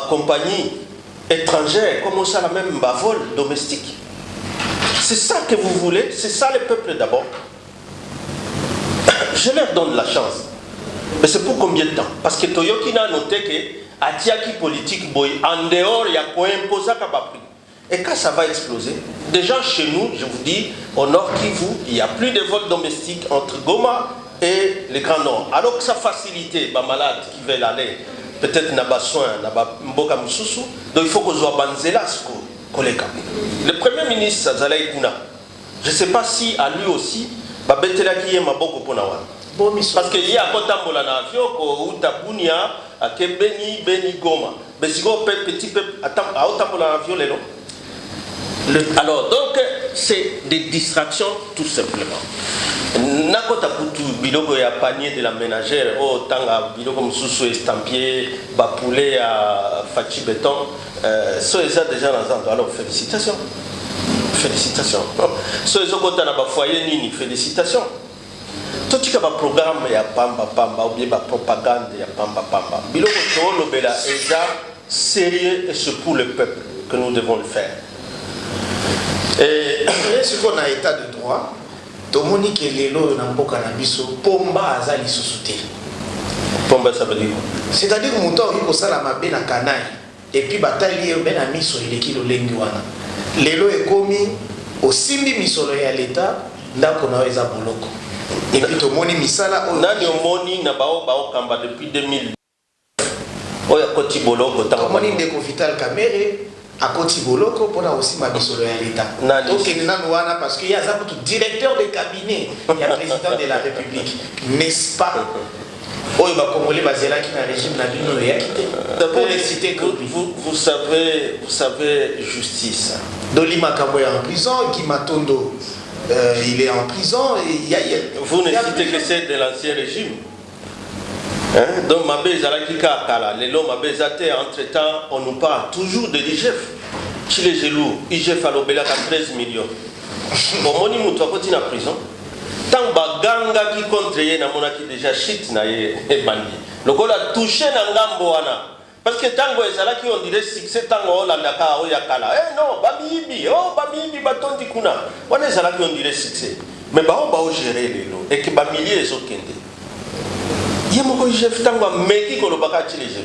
compagnie étrangère comme ça la même vol domestique. C'est ça que vous voulez, c'est ça le peuple d'abord. Je leur donne la chance. Mais c'est pour combien de temps? Parce que Toyoki n'a noté que Atiaki politique boy en dehors il y a quoi imposer qu'à pas prix. Et quand ça va exploser, déjà chez nous, je vous dis, au Nord Kivu, il n'y a plus de vols domestiques entre Goma et le Grand Nord. Alors que ça facilite les malades qui veulent aller, peut-être n'a pas soin, n'a pas mboka mususu, donc il faut qu'on soit banzela le Premier ministre Zalaï Kuna, je ne sais pas si à lui aussi, parce qu'il y a un tambola na avion ko utabunia à Beni Goma. Mais si on petit peu à tambola na avion lelo. Alors donc c'est des distractions tout simplement. Nakota putu biloko ya panier de la ménagère oh tanga biloko mususu estampillé ba poulet à fachi béton so ça déjà dans alors félicitations. Félicitations. So ils ont compté na ba foyer nini félicitations. Tout ce qui est un programme, il y a pamba, ou bien la propagande, il y a pamba. Biloko to lobela eza sérieux et c'est pour le peuple que nous devons le faire. Et ce qu'on a état de droit, tout le monde qui est là dans le cannabis, pomba azali sous-souté. Pomba ça veut dire quoi? C'est-à-dire que mon temps il faut ça la mabe na kanai et puis bataille ben ami so il est kilo lengi wana. Lelo est commis au simbi misolo ya l'état ndako na weza boloko. Et puis tout le monde misala nani omoni na bao kamba depuis 2000 oya koti boloko tango moni ndeko Vital Kamerhe à koti boloko pour aussi ma misolo ya l'état. Donc il nanu wana parce qu'il y a ça pour tout directeur de cabinet, il y a président de la République, n'est-ce pas? Oh, il va congolais basé là qui n'a régime na bino ya quitté. Pour les citer que vous savez justice. Doli Makambo est en prison, Guy Matondo il est en prison. Vous ne citez que c'est de l'ancien régime. Hein? Donc, Mabé Zalakika Kala, les lots Mabé Zate, entre-temps, on nous parle toujours de l'IGF. Chile Gelou, IGF à l'Obéla à 13 millions. Bon, Moni Moutoua continue en prison. Tant Baganga qui contre Yénamona qui déjà shit na bandi. Le gars a touché Nangambo Wana. Parce que tango ezala qui on dirait succès tango la ndaka o yakala non bamibi baton dikuna on ezala qui on dirait succès mais ba on gérer les lots et que ba milliers les autres kende yemo ko chef tango meki ko lo baka chile jeu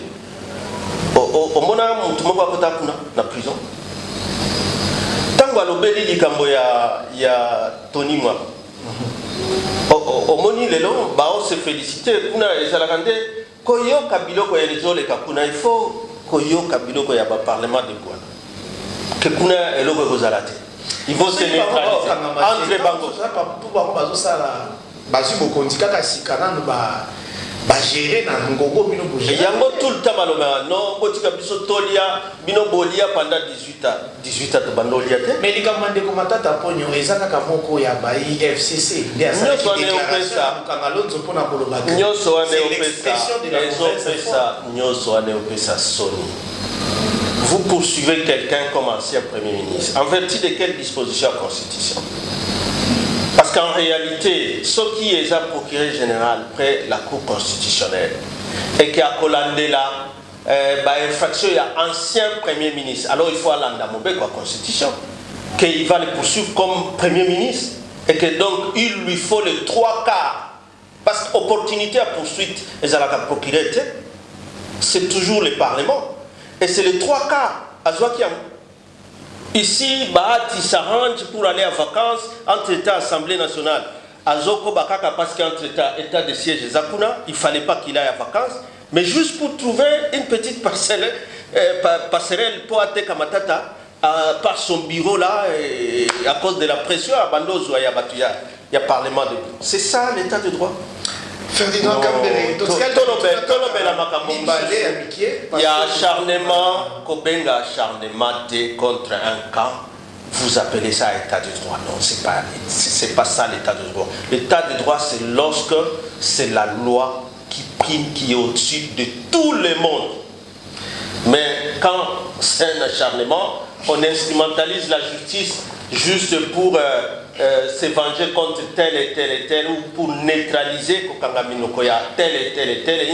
o mona mutu moko akota kuna na prison tango alobeli likambo ya Tony Mwa o moni lelo ba on se féliciter kuna ezala kande Koyo Kabiloko ya les kakuna il faut Koyo Kabiloko ya ba parlement de Gouana. Que kuna eloko kozalate. Il faut se neutraliser entre bango. Ça pas pour bango bazo sala bazu bokondi kaka sikana no ba gérer na ngogo bino bouger. Yango tout le temps maloma non botika biso tolia bino bolia pendant 18 ans de bandolia te. Mais les kamande ko matata ponyo ezaka kamoko ya ba IFCC ndia sa déclaration kangalonzo pona koloba. Nyoso ane opesa nyoso ane opesa soni. Vous poursuivez quelqu'un comme ancien Premier ministre en vertu de quelle disposition de la Constitution? Parce qu'en réalité, ce qui est un procureur général près la Cour constitutionnelle et qui a commandé là, infraction, il y a ancien Premier ministre. Alors il faut aller dans la Constitution, qu'il va le poursuivre comme Premier ministre. et que donc il lui faut les 3 quarts. Parce qu'opportunité à poursuite, c'est toujours le Parlement. Et c'est les 3 quarts à Zouakiam. Ici, Bahati s'arrange pour aller en vacances entre États Assemblée nationale. À Zoko Bakaka, parce qu'entre État de siège et Zakuna, il ne fallait pas qu'il aille en vacances. Mais juste pour trouver une petite passerelle pour aller Kamatata, par son bureau là, et à cause de la pression, à Bandozo, il y a Parlement de. C'est ça l'état de droit. Ferdinand Kambere, il y a acharnement, Kobenga acharnement contre un camp. Vous appelez ça état de droit? Non, c'est pas ça l'état de droit. L'état de droit, c'est lorsque c'est la loi qui prime, qui est au-dessus de tout le monde. Mais quand c'est un acharnement, on instrumentalise la justice juste pour se venger contre tel et tel et tel, ou pour neutraliser tel et tel et tel,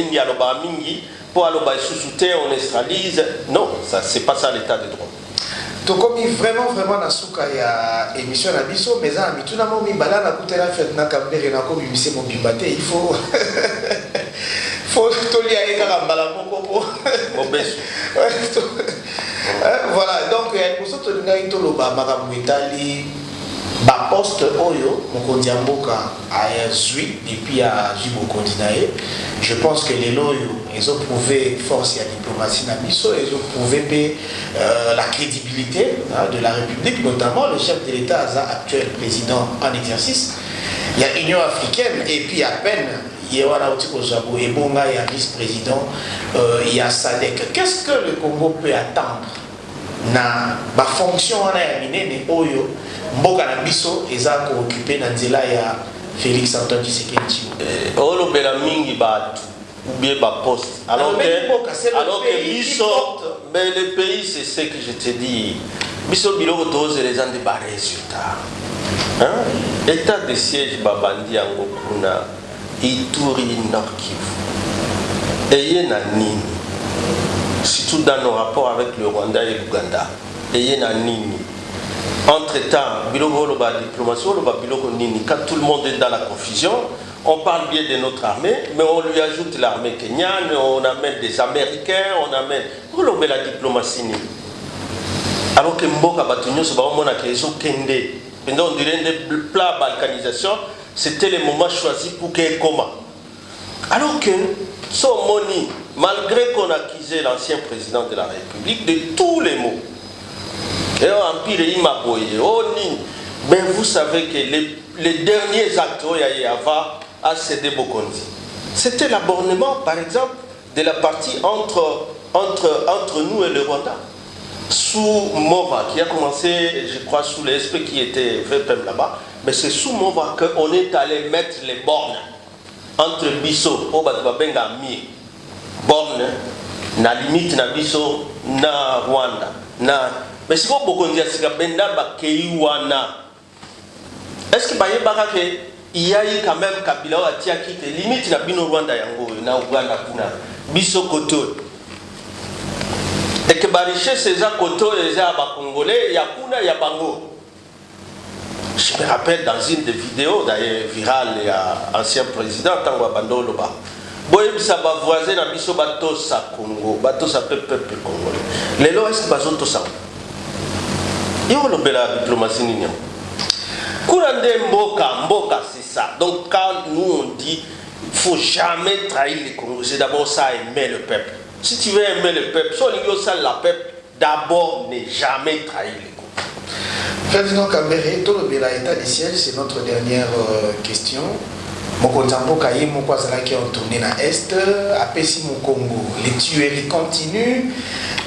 pour on neutralise. Non, ça c'est pas ça l'état de droit. Donc comme vraiment na souka ya émission na biso mais ça mituna mo mi bala na kutela Ferdinand Kambere na ko bimise mo bimbate il faut tolia eka kambala moko voilà donc pour ça to ngai to loba makambo etali ba poste oyo mokonzi mboka a zui depuis à Jibo Kondinae. Je pense que les loyaux ils ont prouvé force et diplomatie na biso, ils ont prouvé la crédibilité de la République, notamment le chef de l'État actuel président en exercice. Il y a l'Union africaine et puis à peine il y a Wanautiko et Bonga et un vice-président, il y a Sadek. Qu'est-ce que le Congo peut attendre na ba fonction wana ya minene oyo mboka na biso eza ko occuper na nzela ya Félix Antoine Tshisekedi olo bela mingi batu ou bien ba poste alors que biso mais le pays c'est ce que je te dis biso biloko toze les gens de ba résultats hein état de siège babandi yango kuna Ituri Nord Kivu eye na nini surtout dans nos rapports avec le Rwanda et l'Ouganda. Et entre-temps, quand tout le monde est dans la confusion, on parle bien de notre armée, mais on lui ajoute l'armée kenyane, on amène des Américains, on amène la diplomatie. Alors que Mboka Batunyo, on dirait des plats balkanisation, c'était le moment choisi pour qu'il coma. Alors que son moni, malgré qu'on accusait l'ancien président de la République de tous les maux, et empire Imaboye, mais vous savez que les derniers actes à cédé Bokondi, c'était l'abordement, par exemple, de la partie entre nous et le Rwanda. Sous Mova, qui a commencé, je crois, sous l'esprit qui était VPM là-bas, mais c'est sous Mova qu'on est allé mettre les bornes entre Bisso, Obatwabenga Mi, borne, na limite na Bisso, na Rwanda, na. Mais si vous Bokondi Benda Bakeiwana, est-ce que Baye Barake, il y a eu quand même Kabila Atia qui était limite na Bino Rwanda Yango, na Uganda Kuna, Bisso Koto. Et que Bariché, c'est ça Koto, et ça Congolais, Yakuna, Yabango. Je me rappelle dans une des vidéos, d'ailleurs virale, il y a ancien président, Tango Bandoloba. Boyem Saba voisin na biso bato sa Congo, bato sa peuple congolais. Les lois est-ce que bazo to ça? Yo le bela diplomatie ni nyam. Kurande mboka c'est ça. Donc quand nous on dit faut jamais trahir les Congolais, c'est d'abord ça aimer le peuple. Si tu veux aimer le peuple, soit ça la peuple, d'abord ne jamais trahir les Congolais. Ferdinand Kambere, tout le bela état du siège, c'est notre dernière question. Mokonzambo Kaye Mokwazala qui ont tourné dans l'Est, à Pessi Congo. Les tueries continuent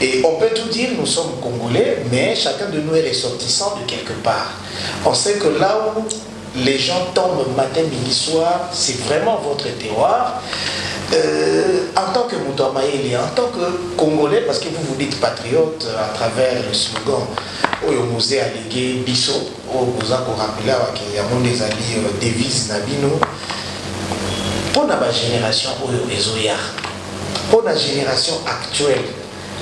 et on peut tout dire, nous sommes Congolais, mais chacun de nous est ressortissant de quelque part. On sait que là où les gens tombent matin, midi, soir, c'est vraiment votre terroir. En tant que Moutouamaïli, en tant que Congolais, parce que vous vous dites patriote à travers le slogan Oyo Musée allégué Bisso, Oyo Mozako rappela qu'il y a mon des alliés devises Nabino. Pour la génération Oyo Ezoya, pour la génération actuelle,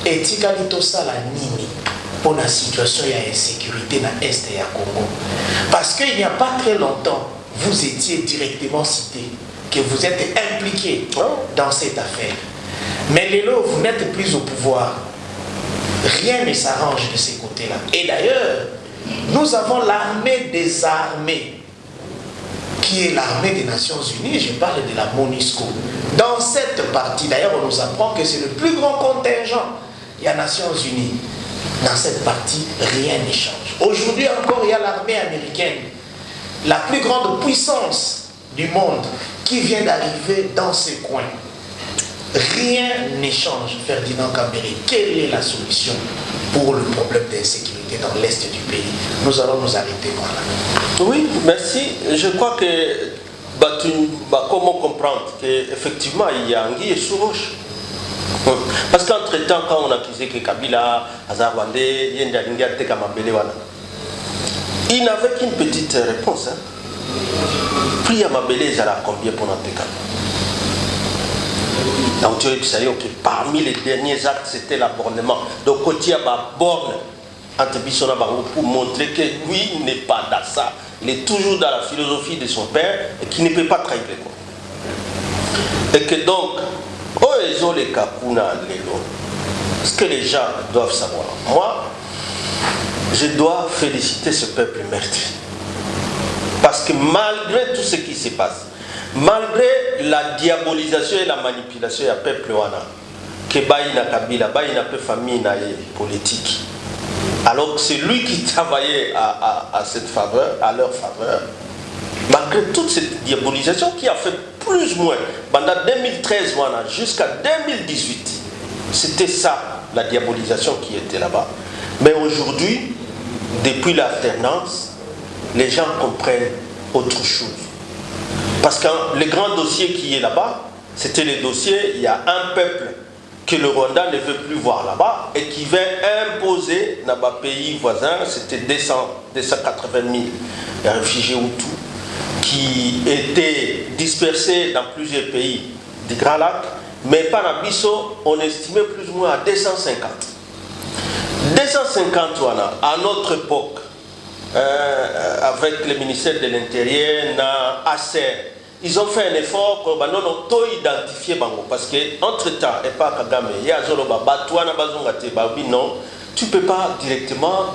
Etika Litosa la Nini, pour la situation et l'insécurité dans l'Est et au Congo. Parce qu'il n'y a pas très longtemps, vous étiez directement cité, que vous êtes impliqué dans cette affaire. Mais Lélo, vous n'êtes plus au pouvoir. Rien ne s'arrange de ces côtés-là. Et d'ailleurs, nous avons l'armée des armées, qui est l'armée des Nations Unies, je parle de la MONUSCO. Dans cette partie, d'ailleurs, on nous apprend que c'est le plus grand contingent des Nations Unies. Dans cette partie, rien ne change. Aujourd'hui encore, il y a l'armée américaine, la plus grande puissance du monde, qui vient d'arriver dans ces coins. Rien ne change, Ferdinand Kambere. Quelle est la solution pour le problème d'insécurité dans l'Est du pays? Nous allons nous arrêter par là. Oui, merci. Je crois que comment comprendre qu'effectivement il y a anguille sous roche. Parce qu'entre-temps, quand on accusait que Kabila, Azarwande, Yendalinga, Tekamambele, il n'avait qu'une petite réponse. Plus à Mabele, il y a combien pour notre cas? Donc tu sais que parmi les derniers actes, c'était l'abornement. Donc quand il y a ma borne entre Bissona Bango pour montrer que lui n'est pas dans ça. Il est toujours dans la philosophie de son père et qui ne peut pas trahir quoi. Et que donc, ce que les gens doivent savoir, moi, je dois féliciter ce peuple meurtri. Parce que malgré tout ce qui se passe, malgré la diabolisation et la manipulation du peuple wana, que Baïna Kabila, Baïna peu famille politique, alors que c'est lui qui travaillait à cette faveur, à leur faveur, malgré toute cette diabolisation qui a fait plus ou moins, pendant 2013 jusqu'à 2018, c'était ça, la diabolisation qui était là-bas. Mais aujourd'hui, depuis l'alternance, les gens comprennent autre chose. Parce que le grand dossier qui est là-bas, c'était le dossier, il y a un peuple que le Rwanda ne veut plus voir là-bas et qui veut imposer dans les pays voisins, c'était 280 000 réfugiés Hutus qui étaient dispersés dans plusieurs pays du Grand Lac, mais par Abisso, on estimait plus ou moins à 250. 250, à notre époque, avec le ministère de l'Intérieur, ACER, ils ont fait un effort pour tout identifier parce que entre temps et pas Kagame, il y a non, tu ne peux pas directement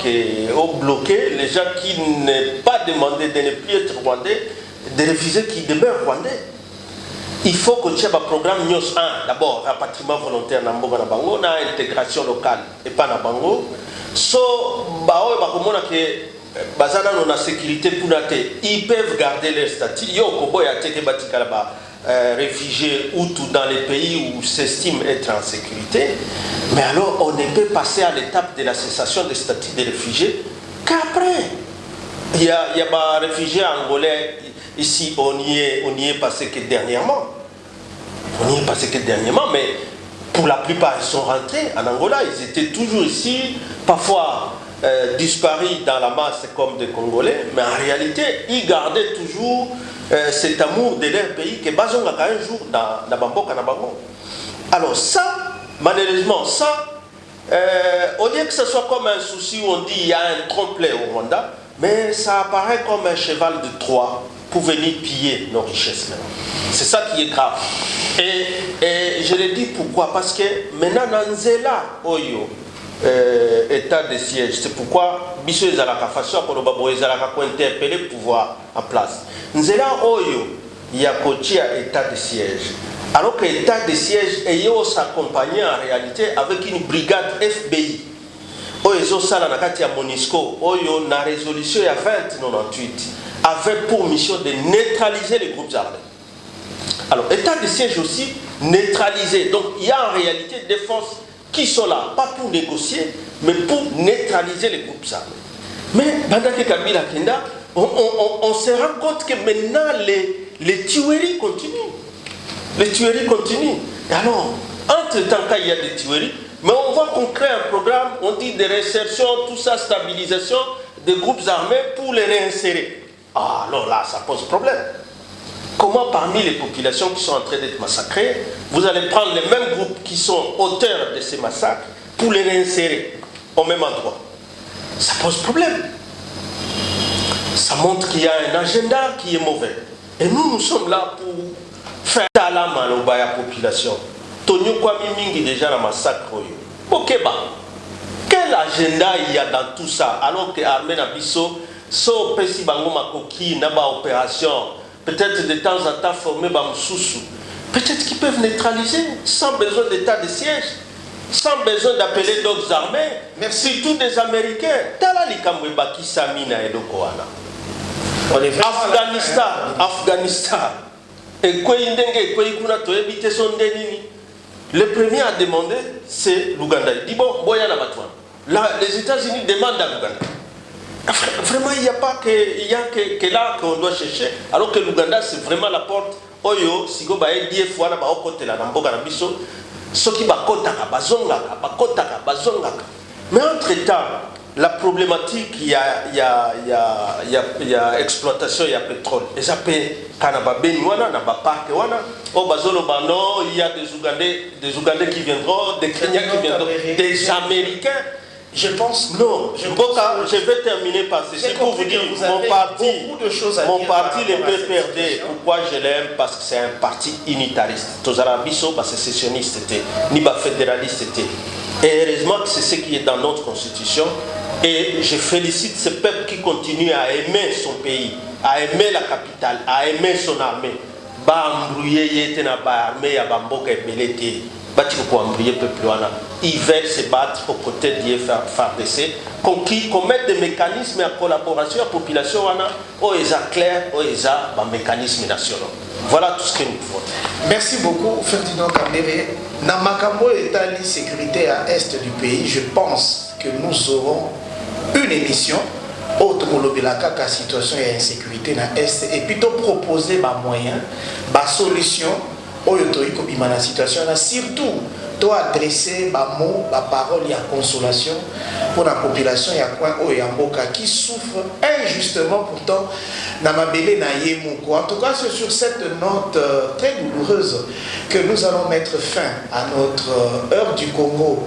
bloquer les gens qui n'ont pas demandé de ne plus être rwandais, de refuser qu'ils demeurent rwandais. Il faut que tu aies un programme NIOS 1, d'abord, rapatriement volontaire dans Bango, intégration locale et pas dans Bango. So, la sécurité pour ils peuvent garder leur statut. Réfugiés ou tout dans les pays où s'estime être en sécurité. Mais alors, on ne peut passer à l'étape de la cessation des statuts des réfugiés qu'après. Il y a des réfugiés angolais ici, on y est passé que dernièrement. On y est passé que dernièrement, mais pour la plupart, ils sont rentrés en Angola. Ils étaient toujours ici, parfois disparus dans la masse comme des Congolais, mais en réalité, ils gardaient toujours cet amour de leur pays que Bazonga un jour dans Bamboka, dans Bango. Alors ça, malheureusement, ça, au lieu que ce soit comme un souci où on dit il y a un trompe-l'œil au Rwanda, mais ça apparaît comme un cheval de Troie pour venir piller nos richesses maintenant. C'est ça qui est grave. Et je le dis pourquoi? Parce que maintenant, Nanzela, Oyo, état de siège, c'est pourquoi Bissou Ezalaka façon pour le Babo Ezalaka pour interpeller le pouvoir en place. Nzela Oyo, il y a état de siège. Alors que l'état de siège est s'accompagner en réalité avec une brigade FBI. Oyo Sala Nakati à MONUSCO, Oyo na résolution à 2098 avait pour mission de neutraliser les groupes armés. Alors, état de siège aussi neutralisé. Donc, il y a en réalité des forces qui sont là, pas pour négocier, mais pour neutraliser les groupes armés. Mais, pendant que Kabila Kenda, on se rend compte que maintenant, les tueries continuent. Les tueries continuent. Et alors, entre-temps, quand il y a des tueries, mais on voit qu'on crée un programme, on dit de réinsertion, tout ça, stabilisation des groupes armés pour les réinsérer. Ah, alors là, ça pose problème. Comment parmi les populations qui sont en train d'être massacrées, vous allez prendre les mêmes groupes qui sont auteurs de ces massacres pour les réinsérer au même endroit? ça pose problème. Ça montre qu'il y a un agenda qui est mauvais. Et nous sommes là pour faire la main à la population. Tonio Kwame Mingi déjà dans massacre. Bokeba. Quel agenda il y a dans tout ça? Alors que l'armée Nabiso, so pesi bango makoki naba opération, peut-être de temps en temps former bamsusu. Peut-être qu'ils peuvent neutraliser sans besoin d'état de siège, sans besoin d'appeler d'autres armées. Merci tous des Américains. Talali Kamweba Kisamina et Lokoana. Afghanistan. Et quoi indenge, quoi ikuna to éviter son déni. Le premier à demander, c'est l'Ouganda. Il dit bon, boyana batouan. Là, les États-Unis demandent à l'Ouganda. Vraiment, il n'y a pas que là qu'on doit chercher. Alors que l'Ouganda, c'est vraiment la porte. Oyo, si vous avez dit fois là, au côté là, dans le biso, ce qui va kotaka, bazongaka, bakotaka, bazongaka. Mais entre-temps, la problématique, il y a exploitation, il y a pétrole. Et ça peut, Kanaba Benouana, Naba Park, au Bazolo Bano, il y a des Ougandais qui viendront, des Kenyans qui viendront, des Américains. Je pense. Non, je vais terminer par ceci pour vous dire mon parti le PPRD, pourquoi je l'aime? Parce que c'est un parti unitariste. Tozarabiso, c'est sécessionniste, ni fédéraliste. Et heureusement que c'est ce qui est dans notre constitution. Et je félicite ce peuple qui continue à aimer son pays, à aimer la capitale, à aimer son armée. Ils veulent se battre aux côtés du FARDC, qu'on mette des mécanismes à collaboration à la population, où ils sont clairs, où ils ont des mécanismes nationaux. Voilà tout ce que nous pouvons. Merci beaucoup, Ferdinand Kambere. Dans Makambo et la sécurité à l'est du pays, je pense que nous aurons une émission autre que la situation et insécurité dans l'est et plutôt proposer des moyens, des solutions au la situation, surtout doit adresser des mots, des paroles, des consolations pour la population qui souffre injustement pourtant dans ma belle na. En tout cas, c'est sur cette note très douloureuse que nous allons mettre fin à notre heure du Congo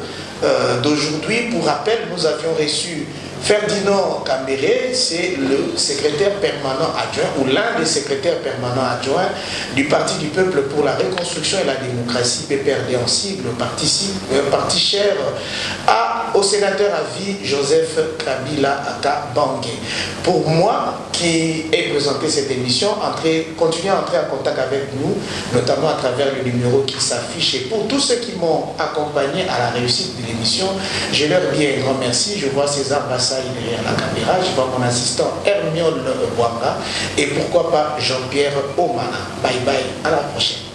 d'aujourd'hui. Pour rappel, nous avions reçu Ferdinand Kambere, c'est le secrétaire permanent adjoint ou l'un des secrétaires permanents adjoints du Parti du Peuple pour la Reconstruction et la Démocratie, PPRD en sigle, parti cher au sénateur à vie Joseph Kabila Aka Bangé. Pour moi, qui ai présenté cette émission, continuez à entrer en contact avec nous, notamment à travers le numéro qui s'affiche. Et pour tous ceux qui m'ont accompagné à la réussite de l'émission, je leur dis un grand merci. Je vois César Bassaï derrière la caméra, je vois mon assistant Hermione Bouanga et pourquoi pas Jean-Pierre Omana. Bye bye, à la prochaine.